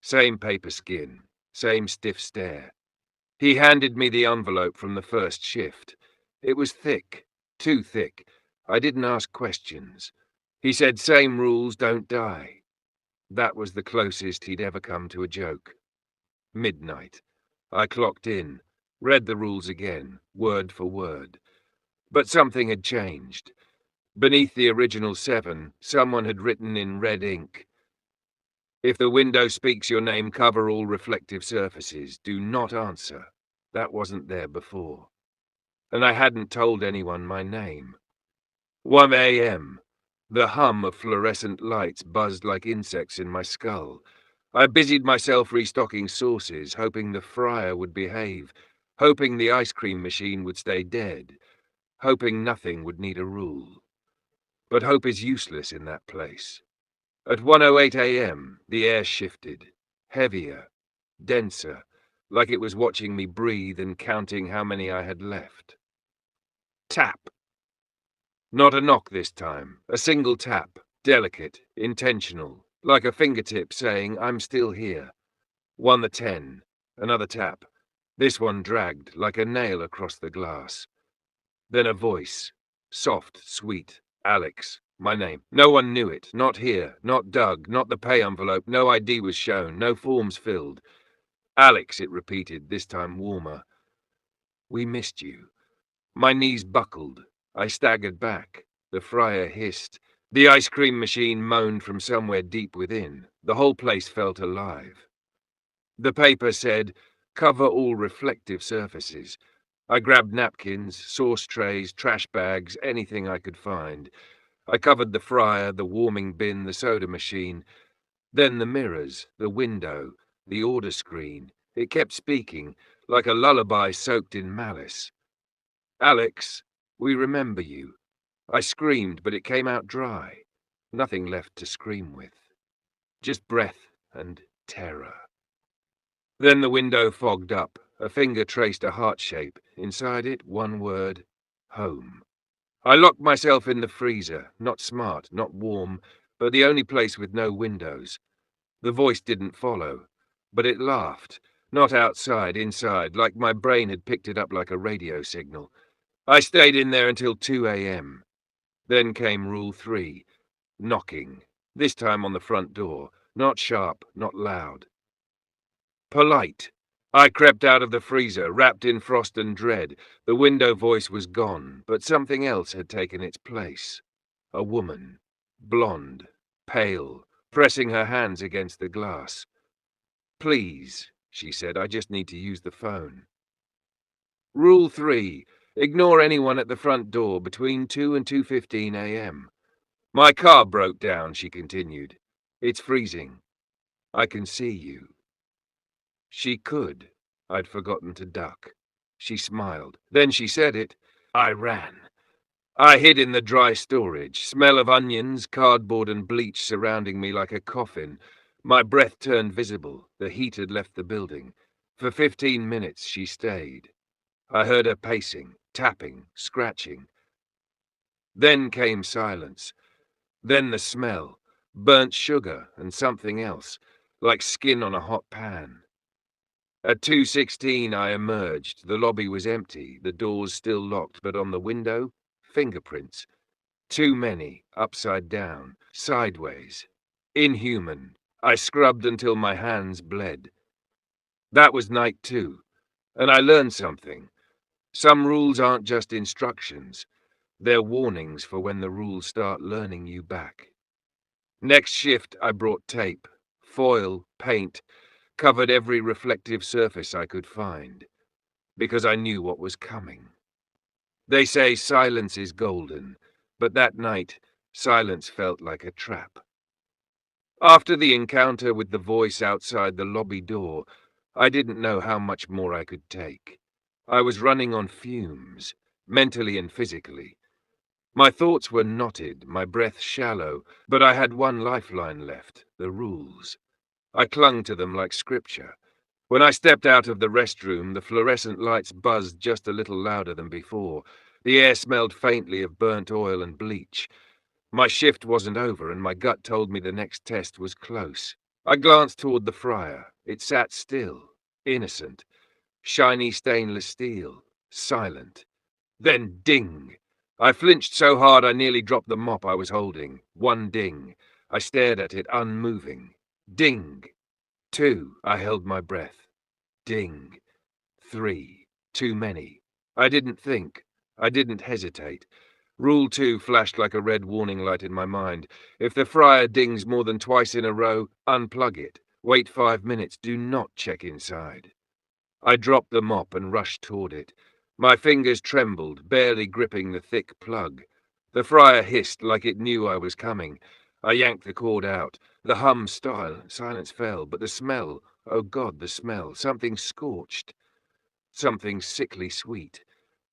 Same paper skin, same stiff stare. He handed me the envelope from the first shift. It was thick, too thick. I didn't ask questions. He said, same rules, don't die. That was the closest he'd ever come to a joke. Midnight. I clocked in, read the rules again, word for word. But something had changed. Beneath the original 7, someone had written in red ink, If the window speaks your name, cover all reflective surfaces. Do not answer. That wasn't there before. And I hadn't told anyone my name. 1 a.m. The hum of fluorescent lights buzzed like insects in my skull. I busied myself restocking sauces, hoping the fryer would behave, hoping the ice cream machine would stay dead, hoping nothing would need a rule. But hope is useless in that place. At 1:08 a.m., the air shifted, heavier, denser, like it was watching me breathe and counting how many I had left. Tap. Not a knock this time, a single tap, delicate, intentional, like a fingertip saying, I'm still here. 1:10, another tap. This one dragged, like a nail across the glass. Then a voice, soft, sweet, Alex, my name. No one knew it, not here, not Doug, not the pay envelope, no ID was shown, no forms filled. Alex, it repeated, this time warmer. We missed you. My knees buckled. I staggered back. The fryer hissed. The ice cream machine moaned from somewhere deep within. The whole place felt alive. The paper said, cover all reflective surfaces. I grabbed napkins, sauce trays, trash bags, anything I could find. I covered the fryer, the warming bin, the soda machine. Then the mirrors, the window, the order screen. It kept speaking, like a lullaby soaked in malice. Alex, we remember you. I screamed, but it came out dry. Nothing left to scream with. Just breath and terror. Then the window fogged up. A finger traced a heart shape. Inside it, one word, home. I locked myself in the freezer. Not smart, not warm, but the only place with no windows. The voice didn't follow, but it laughed. Not outside, inside, like my brain had picked it up like a radio signal. I stayed in there until 2 a.m. Then came Rule 3, knocking. This time on the front door. Not sharp, not loud. Polite. I crept out of the freezer, wrapped in frost and dread. The window voice was gone, but something else had taken its place. A woman. Blonde. Pale. Pressing her hands against the glass. Please, she said, I just need to use the phone. Rule 3. Ignore anyone at the front door between 2 and 2:15 a.m. My car broke down, she continued. It's freezing. I can see you. She could. I'd forgotten to duck. She smiled. Then she said it. I ran. I hid in the dry storage, smell of onions, cardboard and bleach surrounding me like a coffin. My breath turned visible. The heat had left the building. For 15 minutes she stayed. I heard her pacing, tapping, scratching. Then came silence. Then the smell, burnt sugar and something else, like skin on a hot pan. At 2:16 I emerged. The lobby was empty, the doors still locked, but on the window, fingerprints. Too many, upside down, sideways. Inhuman. I scrubbed until my hands bled. That was night 2, and I learned something. Some rules aren't just instructions. They're warnings for when the rules start learning you back. Next shift, I brought tape, foil, paint, covered every reflective surface I could find, because I knew what was coming. They say silence is golden, but that night, silence felt like a trap. After the encounter with the voice outside the lobby door, I didn't know how much more I could take. I was running on fumes, mentally and physically. My thoughts were knotted, my breath shallow, but I had one lifeline left, the rules. I clung to them like scripture. When I stepped out of the restroom, the fluorescent lights buzzed just a little louder than before. The air smelled faintly of burnt oil and bleach. My shift wasn't over, and my gut told me the next test was close. I glanced toward the fryer. It sat still, innocent. Shiny stainless steel, silent. Then ding! I flinched so hard I nearly dropped the mop I was holding. One ding. I stared at it, unmoving. Ding! 2. I held my breath. Ding! 3. Too many. I didn't think. I didn't hesitate. Rule 2 flashed like a red warning light in my mind. If the fryer dings more than twice in a row, unplug it. Wait 5 minutes. Do not check inside. I dropped the mop and rushed toward it. My fingers trembled, barely gripping the thick plug. The fryer hissed like it knew I was coming. I yanked the cord out. The hum stopped. Silence fell, but the smell, oh God, the smell. Something scorched. Something sickly sweet,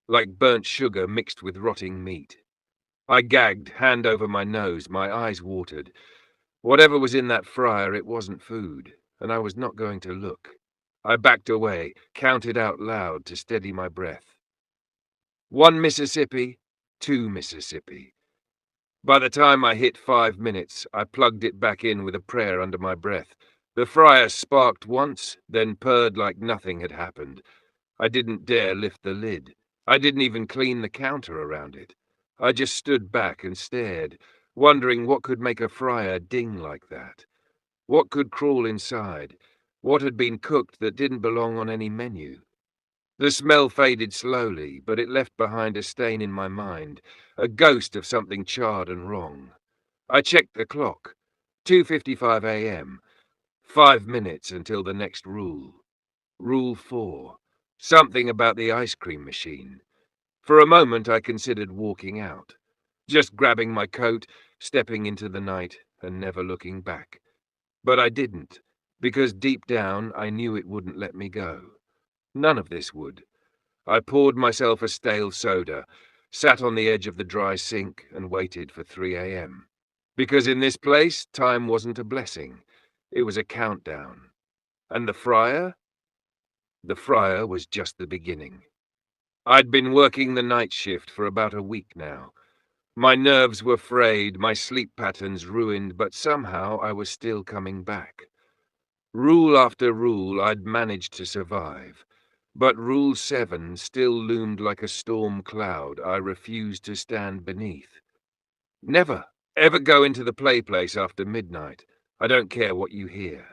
like burnt sugar mixed with rotting meat. I gagged, hand over my nose, my eyes watered. Whatever was in that fryer, it wasn't food, and I was not going to look. I backed away, counted out loud to steady my breath. 1 Mississippi, 2 Mississippi. By the time I hit 5 minutes, I plugged it back in with a prayer under my breath. The fryer sparked once, then purred like nothing had happened. I didn't dare lift the lid. I didn't even clean the counter around it. I just stood back and stared, wondering what could make a fryer ding like that. What could crawl inside? What had been cooked that didn't belong on any menu? The smell faded slowly, but it left behind a stain in my mind, a ghost of something charred and wrong. I checked the clock. 2:55 a.m. 5 minutes until the next rule. Rule 4. Something about the ice cream machine. For a moment I considered walking out, just grabbing my coat, stepping into the night, and never looking back. But I didn't, because deep down I knew it wouldn't let me go. None of this would. I poured myself a stale soda, sat on the edge of the dry sink, and waited for 3 a.m. Because in this place, time wasn't a blessing. It was a countdown. And the fryer? The fryer was just the beginning. I'd been working the night shift for about a week now. My nerves were frayed, my sleep patterns ruined, but somehow I was still coming back. Rule after rule I'd managed to survive, but Rule 7 still loomed like a storm cloud I refused to stand beneath. Never, ever go into the play place after midnight. I don't care what you hear.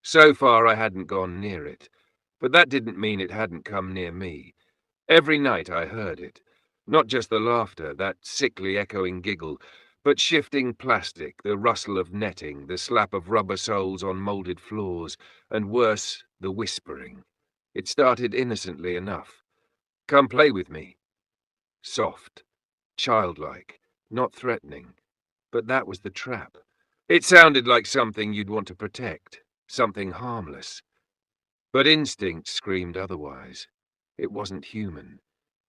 So far I hadn't gone near it, but that didn't mean it hadn't come near me. Every night I heard it. Not just the laughter, that sickly echoing giggle, but shifting plastic, the rustle of netting, the slap of rubber soles on molded floors, and worse, the whispering. It started innocently enough. Come play with me. Soft, childlike, not threatening. But that was the trap. It sounded like something you'd want to protect, something harmless. But instinct screamed otherwise. It wasn't human.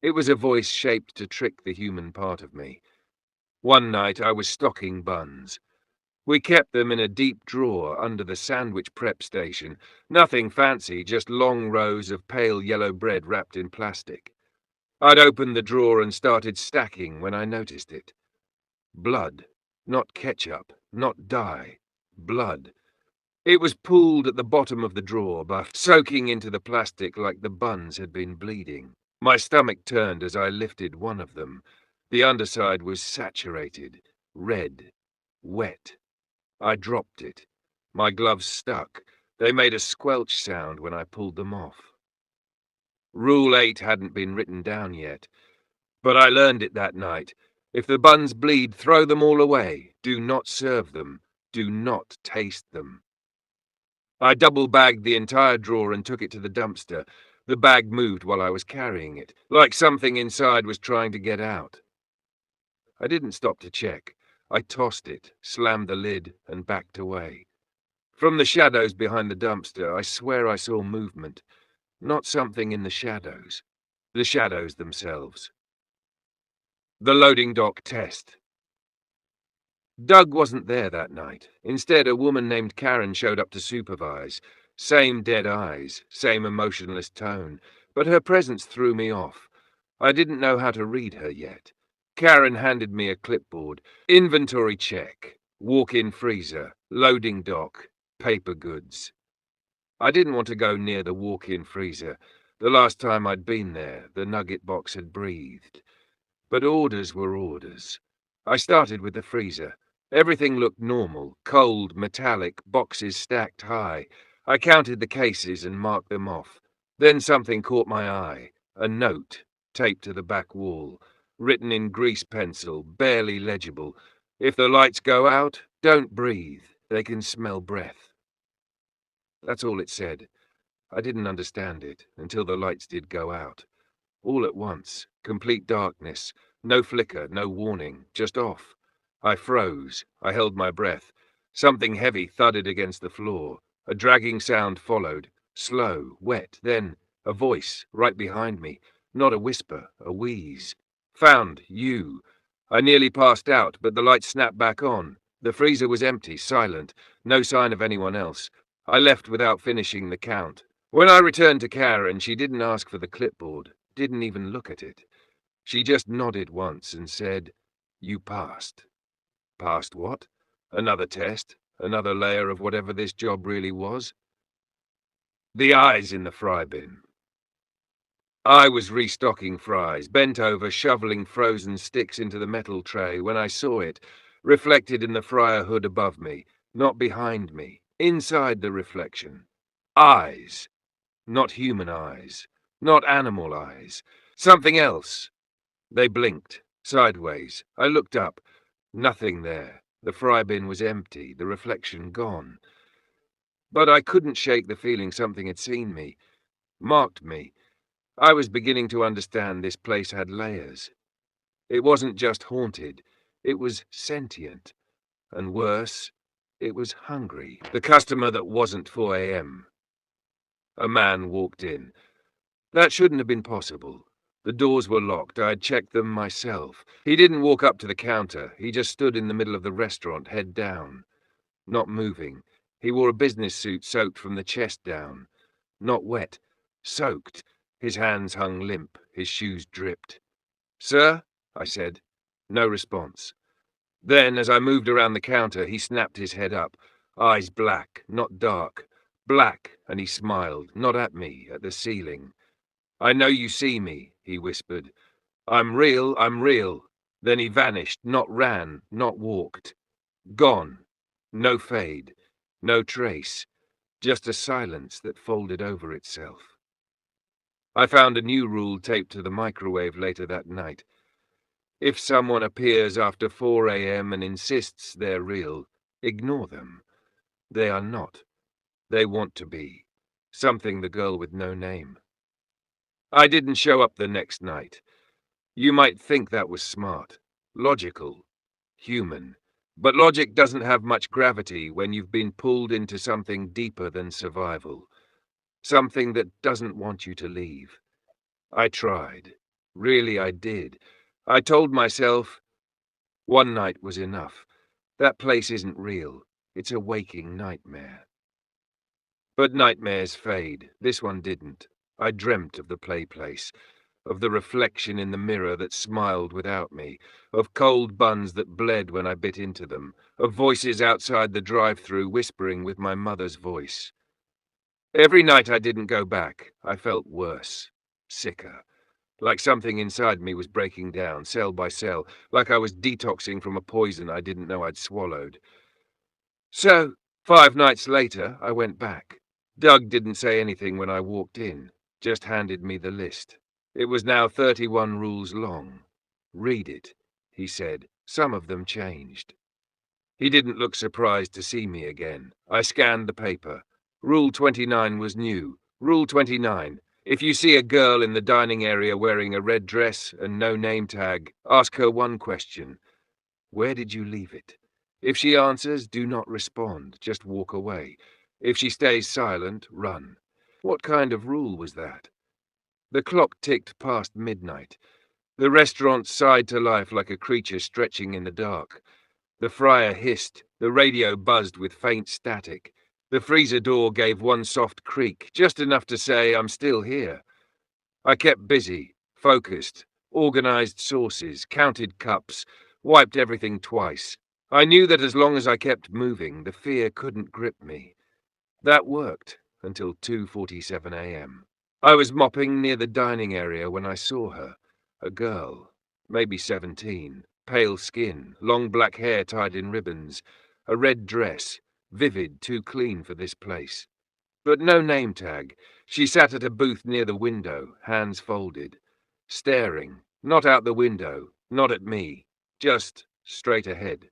It was a voice shaped to trick the human part of me. One night I was stocking buns. We kept them in a deep drawer under the sandwich prep station. Nothing fancy, just long rows of pale yellow bread wrapped in plastic. I'd opened the drawer and started stacking when I noticed it. Blood. Not ketchup, not dye. Blood. It was pooled at the bottom of the drawer, but soaking into the plastic like the buns had been bleeding. My stomach turned as I lifted one of them. The underside was saturated, red, wet. I dropped it. My gloves stuck. They made a squelch sound when I pulled them off. Rule 8 hadn't been written down yet, but I learned it that night. If the buns bleed, throw them all away. Do not serve them. Do not taste them. I double-bagged the entire drawer and took it to the dumpster. The bag moved while I was carrying it, like something inside was trying to get out. I didn't stop to check. I tossed it, slammed the lid, and backed away. From the shadows behind the dumpster, I swear I saw movement. Not something in the shadows. The shadows themselves. The loading dock test. Doug wasn't there that night. Instead, a woman named Karen showed up to supervise. Same dead eyes, same emotionless tone, but her presence threw me off. I didn't know how to read her yet. Karen handed me a clipboard. Inventory check. Walk-in freezer. Loading dock. Paper goods. I didn't want to go near the walk-in freezer. The last time I'd been there, the nugget box had breathed. But orders were orders. I started with the freezer. Everything looked normal, cold, metallic, boxes stacked high. I counted the cases and marked them off. Then something caught my eye. A note, taped to the back wall. written in grease pencil, barely legible. If the lights go out, don't breathe. They can smell breath. That's all it said. I didn't understand it until the lights did go out. All at once, complete darkness, no flicker, no warning, just off. I froze. I held my breath. Something heavy thudded against the floor. A dragging sound followed, slow, wet, then a voice right behind me. Not a whisper, a wheeze. Found you. I nearly passed out, but the light snapped back on. The freezer was empty, silent, no sign of anyone else. I left without finishing the count. When I returned to Karen, she didn't ask for the clipboard, didn't even look at it. She just nodded once and said, "You passed." Passed what? Another test? Another layer of whatever this job really was? The eyes in the fry bin. I was restocking fries, bent over, shoveling frozen sticks into the metal tray when I saw it, reflected in the fryer hood above me, not behind me, inside the reflection. Eyes. Not human eyes. Not animal eyes. Something else. They blinked. Sideways. I looked up. Nothing there. The fry bin was empty, the reflection gone. But I couldn't shake the feeling something had seen me, marked me. I was beginning to understand this place had layers. It wasn't just haunted. It was sentient. And worse, it was hungry. The customer that wasn't 4 a.m. A man walked in. That shouldn't have been possible. The doors were locked. I had checked them myself. He didn't walk up to the counter. He just stood in the middle of the restaurant, head down. Not moving. He wore a business suit soaked from the chest down. Not wet. Soaked. His hands hung limp. His shoes dripped. "Sir?" I said. No response. Then, as I moved around the counter, he snapped his head up. Eyes black, not dark. Black, and he smiled, not at me, at the ceiling. "I know you see me," he whispered. I'm real, I'm real." Then he vanished, not ran, not walked. Gone. No fade. No trace. Just a silence that folded over itself. I found a new rule taped to the microwave later that night. If someone appears after 4 a.m. and insists they're real, ignore them. They are not. They want to be. Something the girl with no name. I didn't show up the next night. You might think that was smart, logical, human. But logic doesn't have much gravity when you've been pulled into something deeper than survival. Something that doesn't want you to leave. I tried. Really, I did. I told myself, one night was enough. That place isn't real. It's a waking nightmare. But nightmares fade. This one didn't. I dreamt of the play place, of the reflection in the mirror that smiled without me, of cold buns that bled when I bit into them, of voices outside the drive-thru whispering with my mother's voice. Every night I didn't go back, I felt worse, sicker, like something inside me was breaking down, cell by cell, like I was detoxing from a poison I didn't know I'd swallowed. So, 5 nights later, I went back. Doug didn't say anything when I walked in, just handed me the list. It was now 31 rules long. "Read it," he said. Some of them changed. He didn't look surprised to see me again. I scanned the paper. Rule 29 was new. Rule 29. If you see a girl in the dining area wearing a red dress and no name tag, ask her one question. "Where did you leave it?" If she answers, do not respond. Just walk away. If she stays silent, run. What kind of rule was that? The clock ticked past midnight. The restaurant sighed to life like a creature stretching in the dark. The fryer hissed. The radio buzzed with faint static. The freezer door gave one soft creak, just enough to say I'm still here. I kept busy, focused, organized sauces, counted cups, wiped everything twice. I knew that as long as I kept moving, the fear couldn't grip me. That worked until 2:47 a.m. I was mopping near the dining area when I saw her. A girl, maybe 17, pale skin, long black hair tied in ribbons, a red dress, vivid, too clean for this place. But no name tag. She sat at a booth near the window, hands folded, staring, Not out the window, not at me, just straight ahead.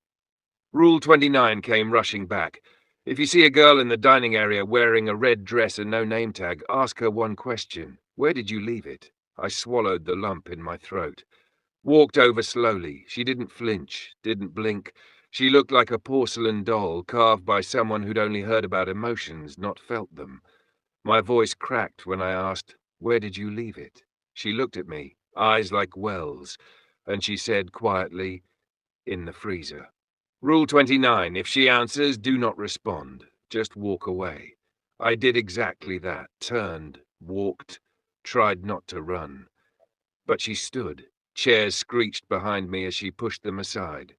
Rule 29 came rushing back. If you see a girl in the dining area wearing a red dress and no name tag, ask her one question. Where did you leave it? I swallowed the lump in my throat. Walked over slowly. She didn't flinch, didn't blink. She looked like a porcelain doll carved by someone who'd only heard about emotions, not felt them. My voice cracked when I asked, "Where did you leave it?" She looked at me, eyes like wells, and she said quietly, "In the freezer." Rule 29, if she answers, do not respond. Just walk away. I did exactly that, turned, walked, tried not to run. But she stood. Chairs screeched behind me as she pushed them aside.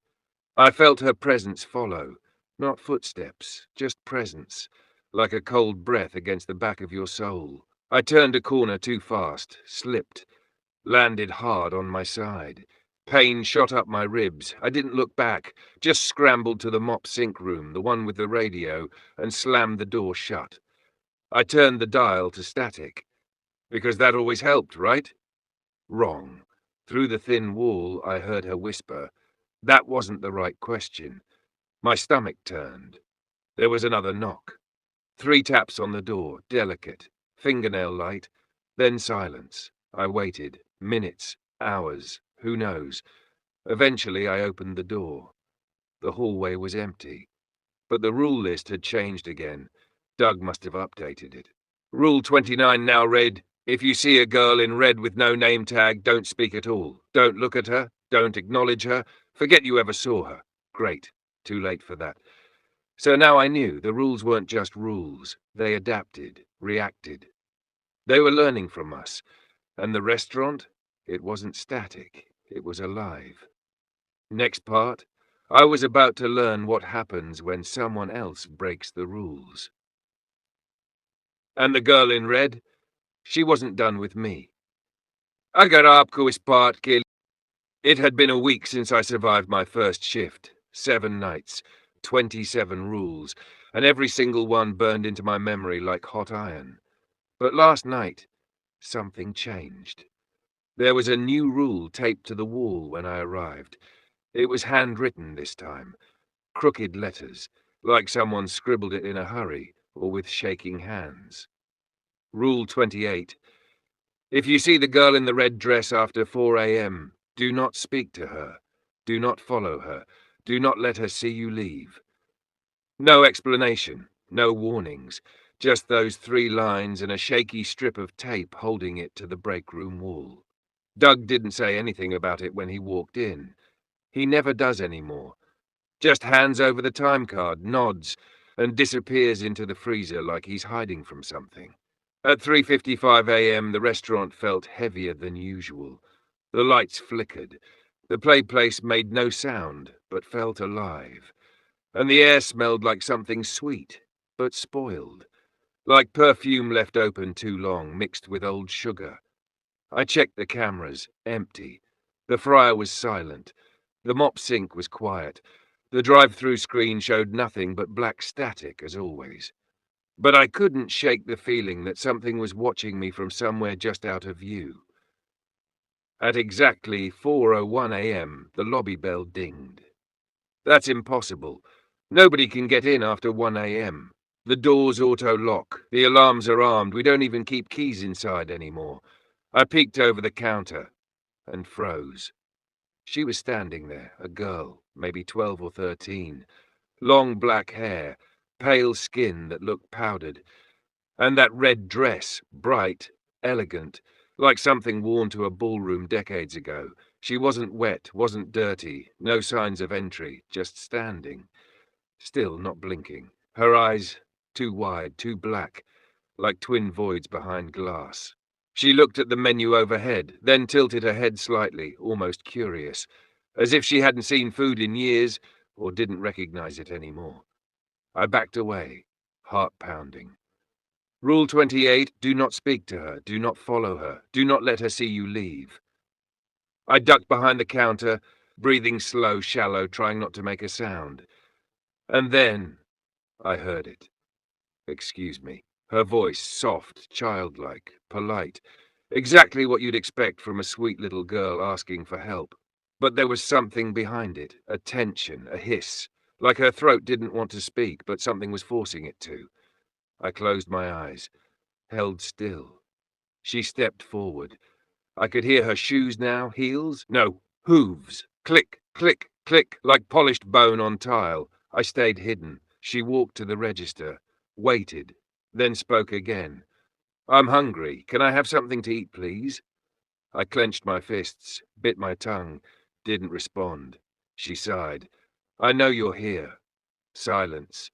I felt her presence follow. Not footsteps, just presence. Like a cold breath against the back of your soul. I turned a corner too fast, slipped, landed hard on my side. Pain shot up my ribs. I didn't look back, just scrambled to the mop sink room, the one with the radio, and slammed the door shut. I turned the dial to static. Because that always helped, right? Wrong. Through the thin wall, I heard her whisper. That wasn't the right question. My stomach turned. There was another knock. 3 taps on the door, delicate, fingernail light, then silence. I waited. Minutes, hours, who knows. Eventually, I opened the door. The hallway was empty. But the rule list had changed again. Doug must have updated it. Rule 29 now read, if you see a girl in red with no name tag, don't speak at all. Don't look at her. Don't acknowledge her. Forget you ever saw her. Great. Too late for that. So now I knew the rules weren't just rules. They adapted, reacted. They were learning from us. And the restaurant? It wasn't static. It was alive. Next part, I was about to learn what happens when someone else breaks the rules. And the girl in red? She wasn't done with me. Agar aapko is part ke. It had been a week since I survived my first shift. 7 nights, 27 rules, and every single one burned into my memory like hot iron. But last night, something changed. There was a new rule taped to the wall when I arrived. It was handwritten this time. Crooked letters, like someone scribbled it in a hurry or with shaking hands. Rule 28. If you see the girl in the red dress after 4 a.m., do not speak to her. Do not follow her. Do not let her see you leave. No explanation, no warnings, just those 3 lines and a shaky strip of tape holding it to the break room wall. Doug didn't say anything about it when he walked in. He never does anymore. Just hands over the time card, nods, and disappears into the freezer like he's hiding from something. At 3:55 a.m., the restaurant felt heavier than usual. The lights flickered. The place made no sound, but felt alive. And the air smelled like something sweet, but spoiled. Like perfume left open too long, mixed with old sugar. I checked the cameras, empty. The fryer was silent. The mop sink was quiet. The drive-through screen showed nothing but black static, as always. But I couldn't shake the feeling that something was watching me from somewhere just out of view. At exactly 4:01 a.m., the lobby bell dinged. That's impossible. Nobody can get in after 1 a.m. The doors auto-lock. The alarms are armed. We don't even keep keys inside anymore. I peeked over the counter and froze. She was standing there, a girl, maybe 12 or 13. Long black hair, pale skin that looked powdered, and that red dress, bright, elegant, like something worn to a ballroom decades ago. She wasn't wet, wasn't dirty, no signs of entry, just standing. Still not blinking. Her eyes too wide, too black, like twin voids behind glass. She looked at the menu overhead, then tilted her head slightly, almost curious, as if she hadn't seen food in years or didn't recognize it anymore. I backed away, heart pounding. Rule 28, do not speak to her, do not follow her, do not let her see you leave. I ducked behind the counter, breathing slow, shallow, trying not to make a sound. And then I heard it. Excuse me. Her voice, soft, childlike, polite. Exactly what you'd expect from a sweet little girl asking for help. But there was something behind it, a tension, a hiss, like her throat didn't want to speak, but something was forcing it to. I closed my eyes, held still. She stepped forward. I could hear her shoes now, heels? No, hooves. Click, click, click, like polished bone on tile. I stayed hidden. She walked to the register, waited, then spoke again. I'm hungry. Can I have something to eat, please? I clenched my fists, bit my tongue, didn't respond. She sighed. I know you're here. Silence.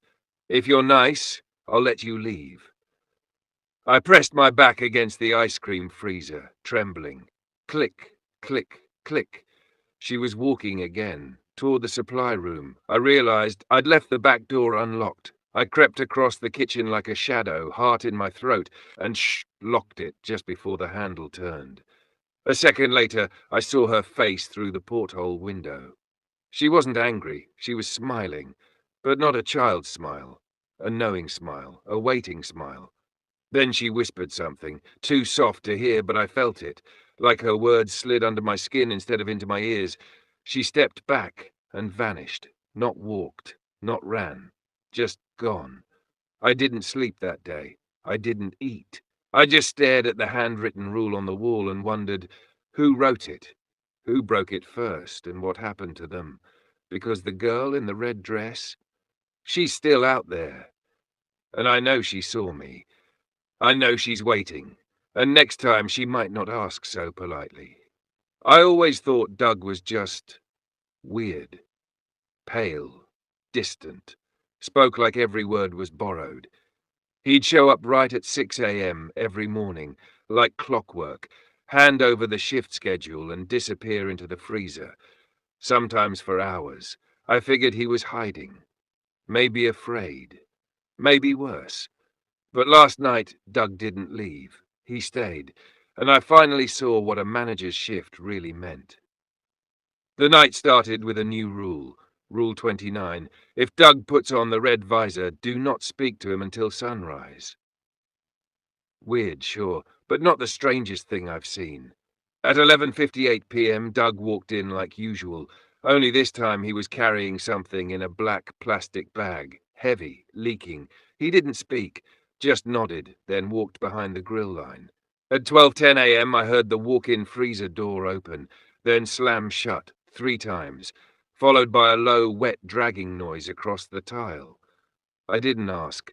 If you're nice, I'll let you leave. I pressed my back against the ice cream freezer, trembling. Click, click, click. She was walking again, toward the supply room. I realized I'd left the back door unlocked. I crept across the kitchen like a shadow, heart in my throat, and locked it just before the handle turned. A second later, I saw her face through the porthole window. She wasn't angry, she was smiling, but not a child's smile. A knowing smile, a waiting smile. Then she whispered something, too soft to hear, but I felt it, like her words slid under my skin instead of into my ears. She stepped back and vanished, not walked, not ran, just gone. I didn't sleep that day. I didn't eat. I just stared at the handwritten rule on the wall and wondered who wrote it, who broke it first, and what happened to them. Because the girl in the red dress, she's still out there, and I know she saw me. I know she's waiting, and next time she might not ask so politely. I always thought Doug was just weird, pale, distant, spoke like every word was borrowed. He'd show up right at 6 a.m. every morning, like clockwork, hand over the shift schedule and disappear into the freezer, sometimes for hours. I figured he was hiding, maybe afraid, maybe worse. But last night, Doug didn't leave. He stayed, and I finally saw what a manager's shift really meant. The night started with a new rule, Rule 29. If Doug puts on the red visor, do not speak to him until sunrise. Weird, sure, but not the strangest thing I've seen. At 11:58 p.m., Doug walked in like usual, only this time he was carrying something in a black plastic bag, heavy, leaking. He didn't speak, just nodded, then walked behind the grill line. At 12:10 a.m., I heard the walk-in freezer door open, then slam shut 3 times, followed by a low, wet dragging noise across the tile. I didn't ask,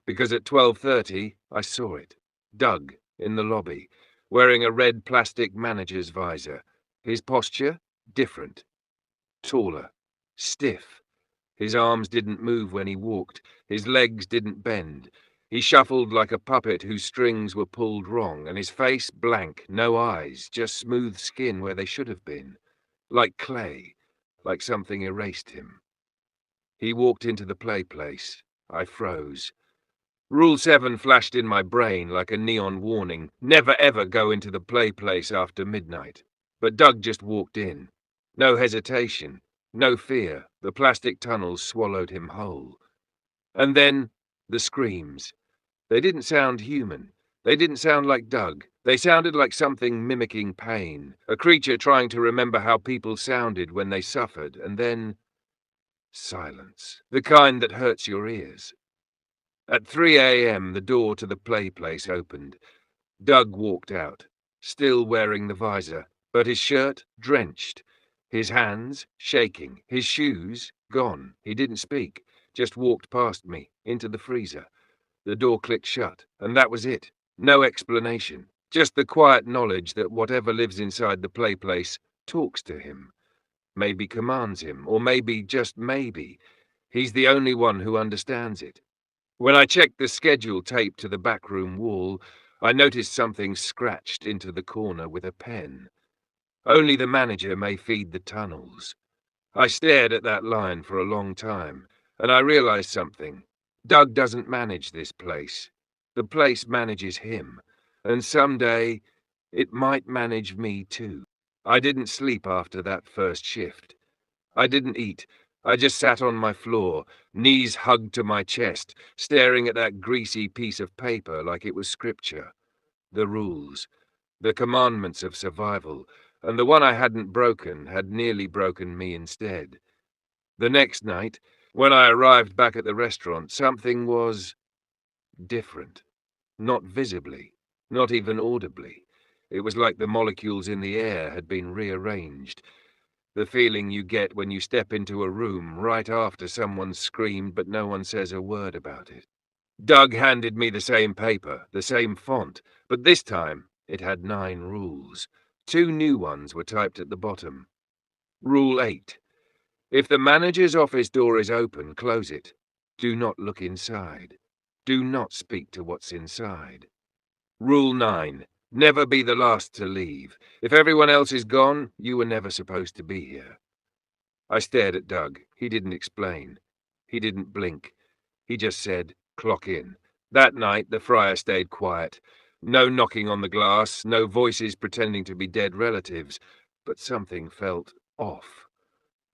because at 12:30 I saw it. Doug, in the lobby, wearing a red plastic manager's visor. His posture? Different. Taller. Stiff. His arms didn't move when he walked. His legs didn't bend. He shuffled like a puppet whose strings were pulled wrong, and his face blank, no eyes, just smooth skin where they should have been. Like clay. Like something erased him. He walked into the play place. I froze. Rule 7 flashed in my brain like a neon warning. Never ever go into the play place after midnight. But Doug just walked in. No hesitation. No fear. The plastic tunnels swallowed him whole. And then, the screams. They didn't sound human. They didn't sound like Doug. They sounded like something mimicking pain. A creature trying to remember how people sounded when they suffered. And then, silence. The kind that hurts your ears. At 3 a.m., the door to the play place opened. Doug walked out, still wearing the visor, but his shirt drenched, his hands shaking, his shoes gone. He didn't speak, just walked past me, into the freezer. The door clicked shut, and that was it. No explanation, just the quiet knowledge that whatever lives inside the play place talks to him, maybe commands him, or maybe, just maybe, he's the only one who understands it. When I checked the schedule taped to the backroom wall, I noticed something scratched into the corner with a pen. Only the manager may feed the tunnels. I stared at that line for a long time, and I realized something. Doug doesn't manage this place. The place manages him, and someday it might manage me too. I didn't sleep after that first shift. I didn't eat. I just sat on my floor, knees hugged to my chest, staring at that greasy piece of paper like it was scripture. The rules. The commandments of survival, and the one I hadn't broken had nearly broken me instead. The next night, when I arrived back at the restaurant, something was different. Not visibly, not even audibly. It was like the molecules in the air had been rearranged. The feeling you get when you step into a room right after someone's screamed but no one says a word about it. Doug handed me the same paper, the same font, but this time it had 9 rules. 2 new ones were typed at the bottom. Rule 8. If the manager's office door is open, close it. Do not look inside. Do not speak to what's inside. Rule 9. Never be the last to leave. If everyone else is gone, you were never supposed to be here. I stared at Doug. He didn't explain. He didn't blink. He just said, clock in. That night, the friar stayed quiet. No knocking on the glass, no voices pretending to be dead relatives, but something felt off.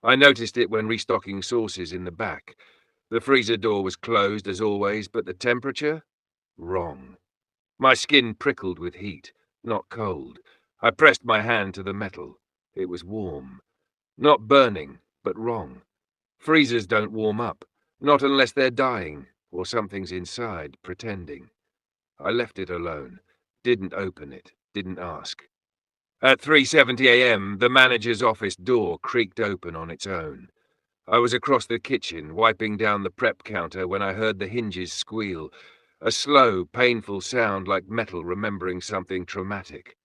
I noticed it when restocking sauces in the back. The freezer door was closed as always, but the temperature? Wrong. My skin prickled with heat, not cold. I pressed my hand to the metal. It was warm. Not burning, but wrong. Freezers don't warm up, not unless they're dying, or something's inside, pretending. I left it alone. Didn't open it, didn't ask. At 3:70 a.m., the manager's office door creaked open on its own. I was across the kitchen, wiping down the prep counter when I heard the hinges squeal, a slow, painful sound like metal remembering something traumatic.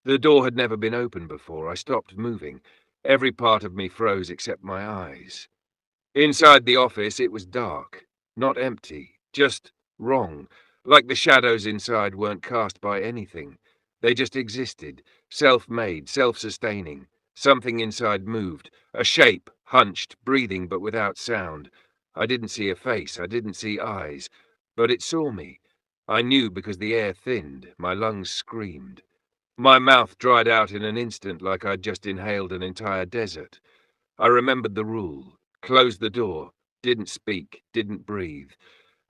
The door had never been opened before. I stopped moving. Every part of me froze except my eyes. Inside the office, it was dark. Not empty, just wrong, like the shadows inside weren't cast by anything. They just existed, self-made, self-sustaining. Something inside moved, a shape, hunched, breathing but without sound. I didn't see a face, I didn't see eyes, but it saw me. I knew because the air thinned, my lungs screamed. My mouth dried out in an instant like I'd just inhaled an entire desert. I remembered the rule. Closed the door. Didn't speak. Didn't breathe.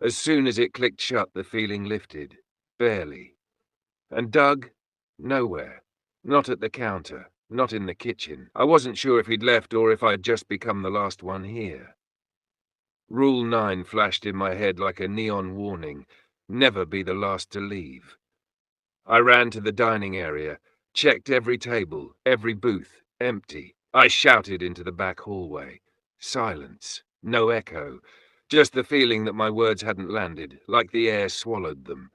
As soon as it clicked shut, the feeling lifted. Barely. And Doug? Nowhere. Not at the counter. Not in the kitchen. I wasn't sure if he'd left or if I'd just become the last one here. Rule 9 flashed in my head like a neon warning. Never be the last to leave. I ran to the dining area, checked every table, every booth, empty. I shouted into the back hallway. Silence. No echo. Just the feeling that my words hadn't landed, like the air swallowed them.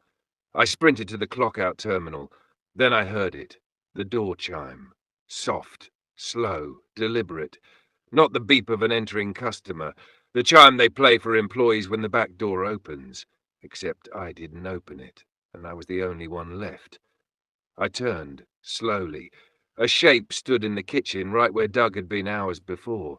I sprinted to the clock-out terminal. Then I heard it. The door chime. Soft, slow, deliberate. Not the beep of an entering customer. The chime they play for employees when the back door opens. Except I didn't open it, and I was the only one left. I turned, slowly. A shape stood in the kitchen right where Doug had been hours before.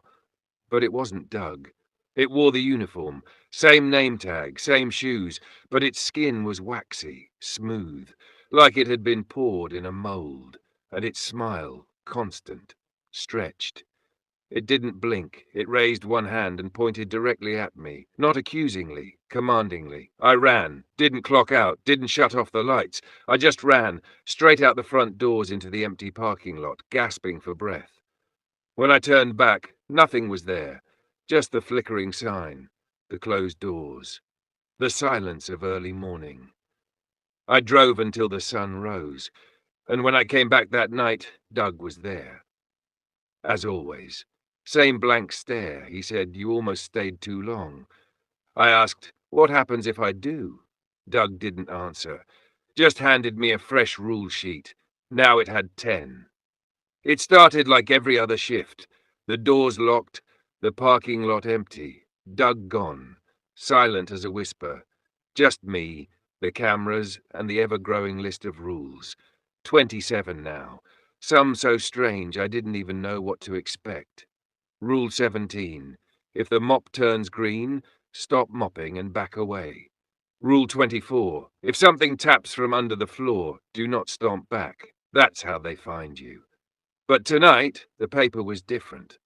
But it wasn't Doug. It wore the uniform, same name tag, same shoes, but its skin was waxy, smooth, like it had been poured in a mold, and its smile, constant, stretched. It didn't blink. It raised one hand and pointed directly at me, not accusingly, commandingly. I ran, didn't clock out, didn't shut off the lights. I just ran, straight out the front doors into the empty parking lot, gasping for breath. When I turned back, nothing was there, just the flickering sign, the closed doors, the silence of early morning. I drove until the sun rose, and when I came back that night, Doug was there. As always. Same blank stare. He said, "You almost stayed too long." I asked, "What happens if I do?" Doug didn't answer. Just handed me a fresh rule sheet. Now it had 10. It started like every other shift. The doors locked, the parking lot empty. Doug gone. Silent as a whisper. Just me, the cameras, and the ever-growing list of rules. 27 now. Some so strange I didn't even know what to expect. Rule 17. If the mop turns green, stop mopping and back away. Rule 24. If something taps from under the floor, do not stomp back. That's how they find you. But tonight, the paper was different.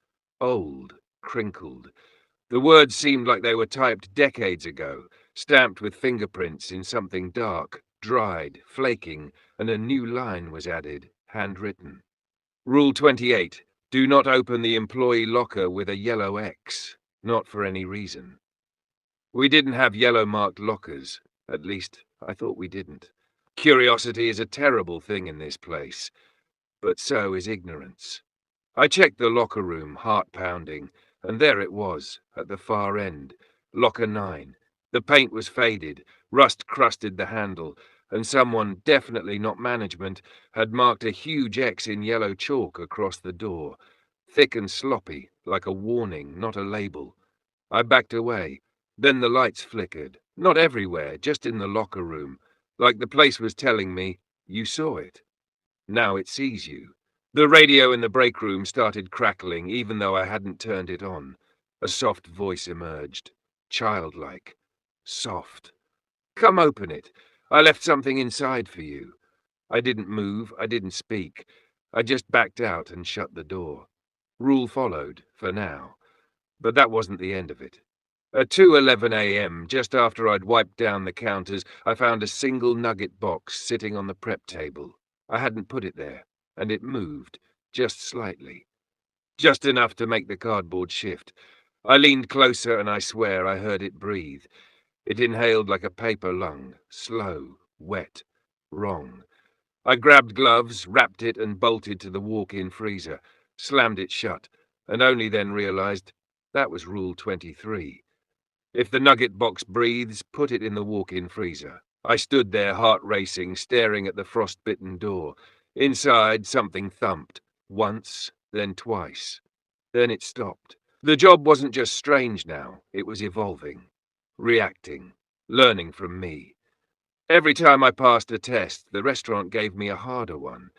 Old, crinkled. The words seemed like they were typed decades ago, stamped with fingerprints in something dark, dried, flaking, and a new line was added, handwritten. Rule 28. Do not open the employee locker with a yellow X, not for any reason. We didn't have yellow-marked lockers. At least, I thought we didn't. Curiosity is a terrible thing in this place, but so is ignorance. I checked the locker room, heart pounding, and there it was, at the far end, locker 9. The paint was faded, rust crusted the handle, and someone, definitely not management, had marked a huge X in yellow chalk across the door, thick and sloppy, like a warning, not a label. I backed away. Then the lights flickered, not everywhere, just in the locker room, like the place was telling me, you saw it. Now it sees you. The radio in the break room started crackling, even though I hadn't turned it on. A soft voice emerged. Childlike. Soft. Come open it. I left something inside for you. I didn't move, I didn't speak. I just backed out and shut the door. Rule followed, for now. But that wasn't the end of it. At 2:11 a.m., just after I'd wiped down the counters, I found a single nugget box sitting on the prep table. I hadn't put it there, and it moved, just slightly. Just enough to make the cardboard shift. I leaned closer and I swear I heard it breathe. It inhaled like a paper lung, slow, wet, wrong. I grabbed gloves, wrapped it and bolted to the walk-in freezer, slammed it shut, and only then realized that was Rule 23. If the nugget box breathes, put it in the walk-in freezer. I stood there, heart racing, staring at the frost-bitten door. Inside, something thumped. Once, then twice. Then it stopped. The job wasn't just strange now, it was evolving. Reacting. Learning from me. Every time I passed a test, the restaurant gave me a harder one.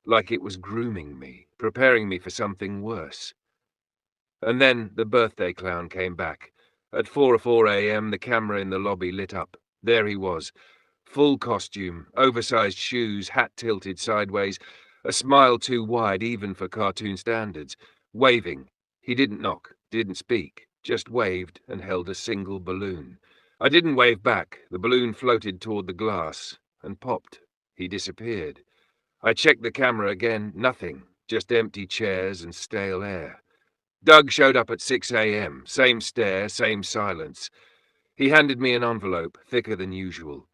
Like it was grooming me, preparing me for something worse. And then the birthday clown came back. At 4:04 a.m., the camera in the lobby lit up. There he was. Full costume, oversized shoes, hat tilted sideways, a smile too wide even for cartoon standards. Waving. He didn't knock, didn't speak, just waved and held a single balloon. I didn't wave back. The balloon floated toward the glass and popped. He disappeared. I checked the camera again. Nothing. Just empty chairs and stale air. Doug showed up at 6 a.m. Same stare, same silence. He handed me an envelope, thicker than usual.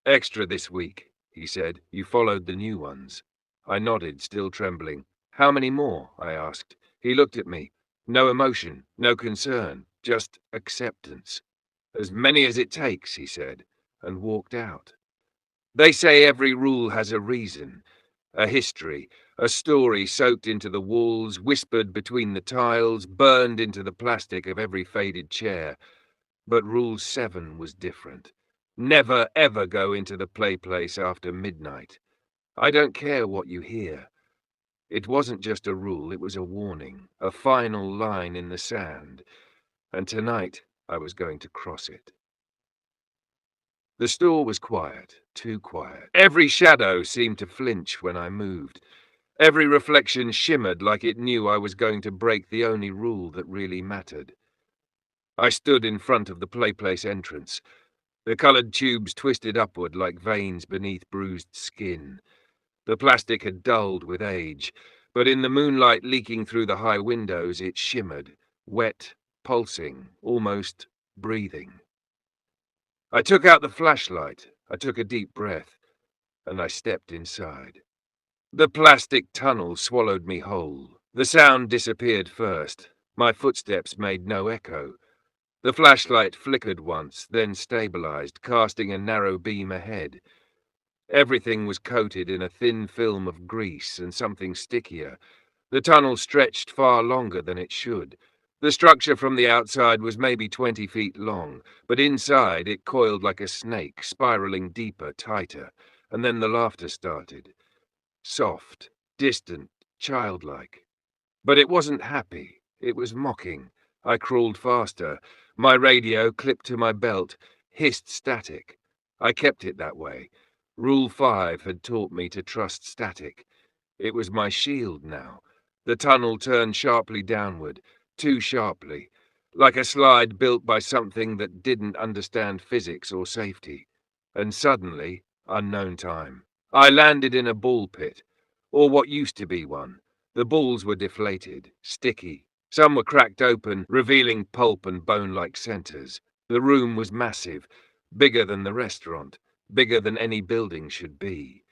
Extra this week, he said. You followed the new ones. I nodded, still trembling. How many more? I asked. He looked at me. No emotion, no concern, just acceptance. As many as it takes, he said, and walked out. They say every rule has a reason. A history, a story soaked into the walls, whispered between the tiles, burned into the plastic of every faded chair. But Rule 7 was different. Never, ever go into the play place after midnight. I don't care what you hear. It wasn't just a rule, it was a warning, a final line in the sand. And tonight, I was going to cross it. The store was quiet, too quiet. Every shadow seemed to flinch when I moved. Every reflection shimmered like it knew I was going to break the only rule that really mattered. I stood in front of the playplace entrance. The colored tubes twisted upward like veins beneath bruised skin. The plastic had dulled with age, but in the moonlight leaking through the high windows it shimmered, wet, pulsing, almost breathing. I took out the flashlight, I took a deep breath, and I stepped inside. The plastic tunnel swallowed me whole. The sound disappeared first. My footsteps made no echo. The flashlight flickered once, then stabilized, casting a narrow beam ahead. Everything was coated in a thin film of grease and something stickier. The tunnel stretched far longer than it should. The structure from the outside was maybe 20 feet long, but inside it coiled like a snake, spiraling deeper, tighter, and then the laughter started. Soft, distant, childlike. But it wasn't happy. It was mocking. I crawled faster. My radio, clipped to my belt, hissed static. I kept it that way. Rule 5 had taught me to trust static. It was my shield now. The tunnel turned sharply downward, too sharply, like a slide built by something that didn't understand physics or safety. And suddenly, Unknown time. I landed in a ball pit, or what used to be one. The balls were deflated, sticky. Some were cracked open, revealing pulp and bone-like centers. The room was massive, bigger than the restaurant, bigger than any building should be.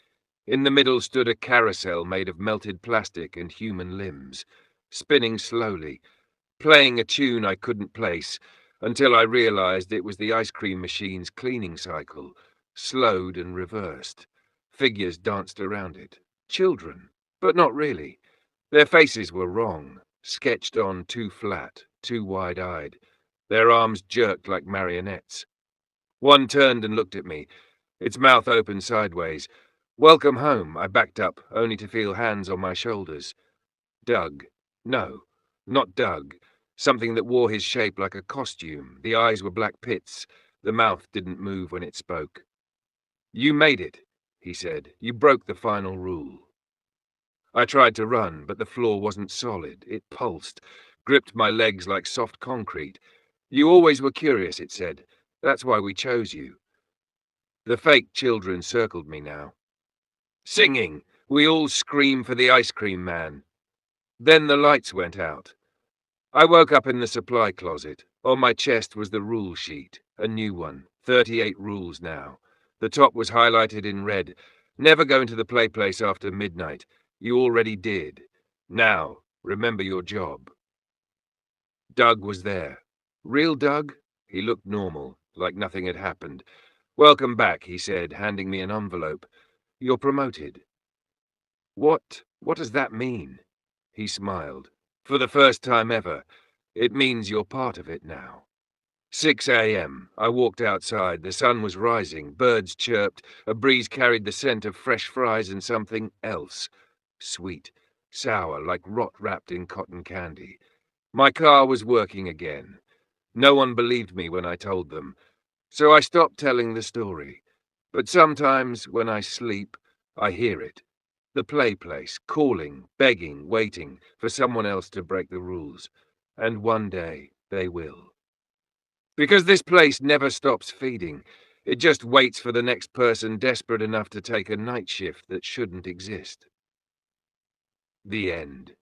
In the middle stood a carousel made of melted plastic and human limbs, spinning slowly, playing a tune I couldn't place, until I realized it was the ice cream machine's cleaning cycle, slowed and reversed. Figures danced around it. Children, but not really. Their faces were wrong, sketched on too flat, too wide-eyed. Their arms jerked like marionettes. One turned and looked at me, its mouth open sideways. "Welcome home," I backed up, only to feel hands on my shoulders. Doug. No, not Doug. Something that wore his shape like a costume. The eyes were black pits. The mouth didn't move when it spoke. "You made it," he said. "You broke the final rule." I tried to run, but the floor wasn't solid. It pulsed, gripped my legs like soft concrete. "You always were curious," it said. "That's why we chose you." The fake children circled me now. Singing. We all scream for the ice cream man. Then the lights went out. I woke up in the supply closet. On my chest was the rule sheet, a new one, 38 rules now. The top was highlighted in red. Never go into the play place after midnight. You already did. Now, remember your job. Doug was there. Real Doug? He looked normal, like nothing had happened. "Welcome back," he said, handing me an envelope. "You're promoted." What does that mean? He smiled. "For the first time ever, it means you're part of it now." 6 a.m. I walked outside. The sun was rising. Birds chirped. A breeze carried the scent of fresh fries and something else. Sweet, sour, like rot wrapped in cotton candy. My car was working again. No one believed me when I told them, so I stopped telling the story. But sometimes, when I sleep, I hear it. The play place, calling, begging, waiting for someone else to break the rules. And one day, they will. Because this place never stops feeding. It just waits for the next person desperate enough to take a night shift that shouldn't exist. The end.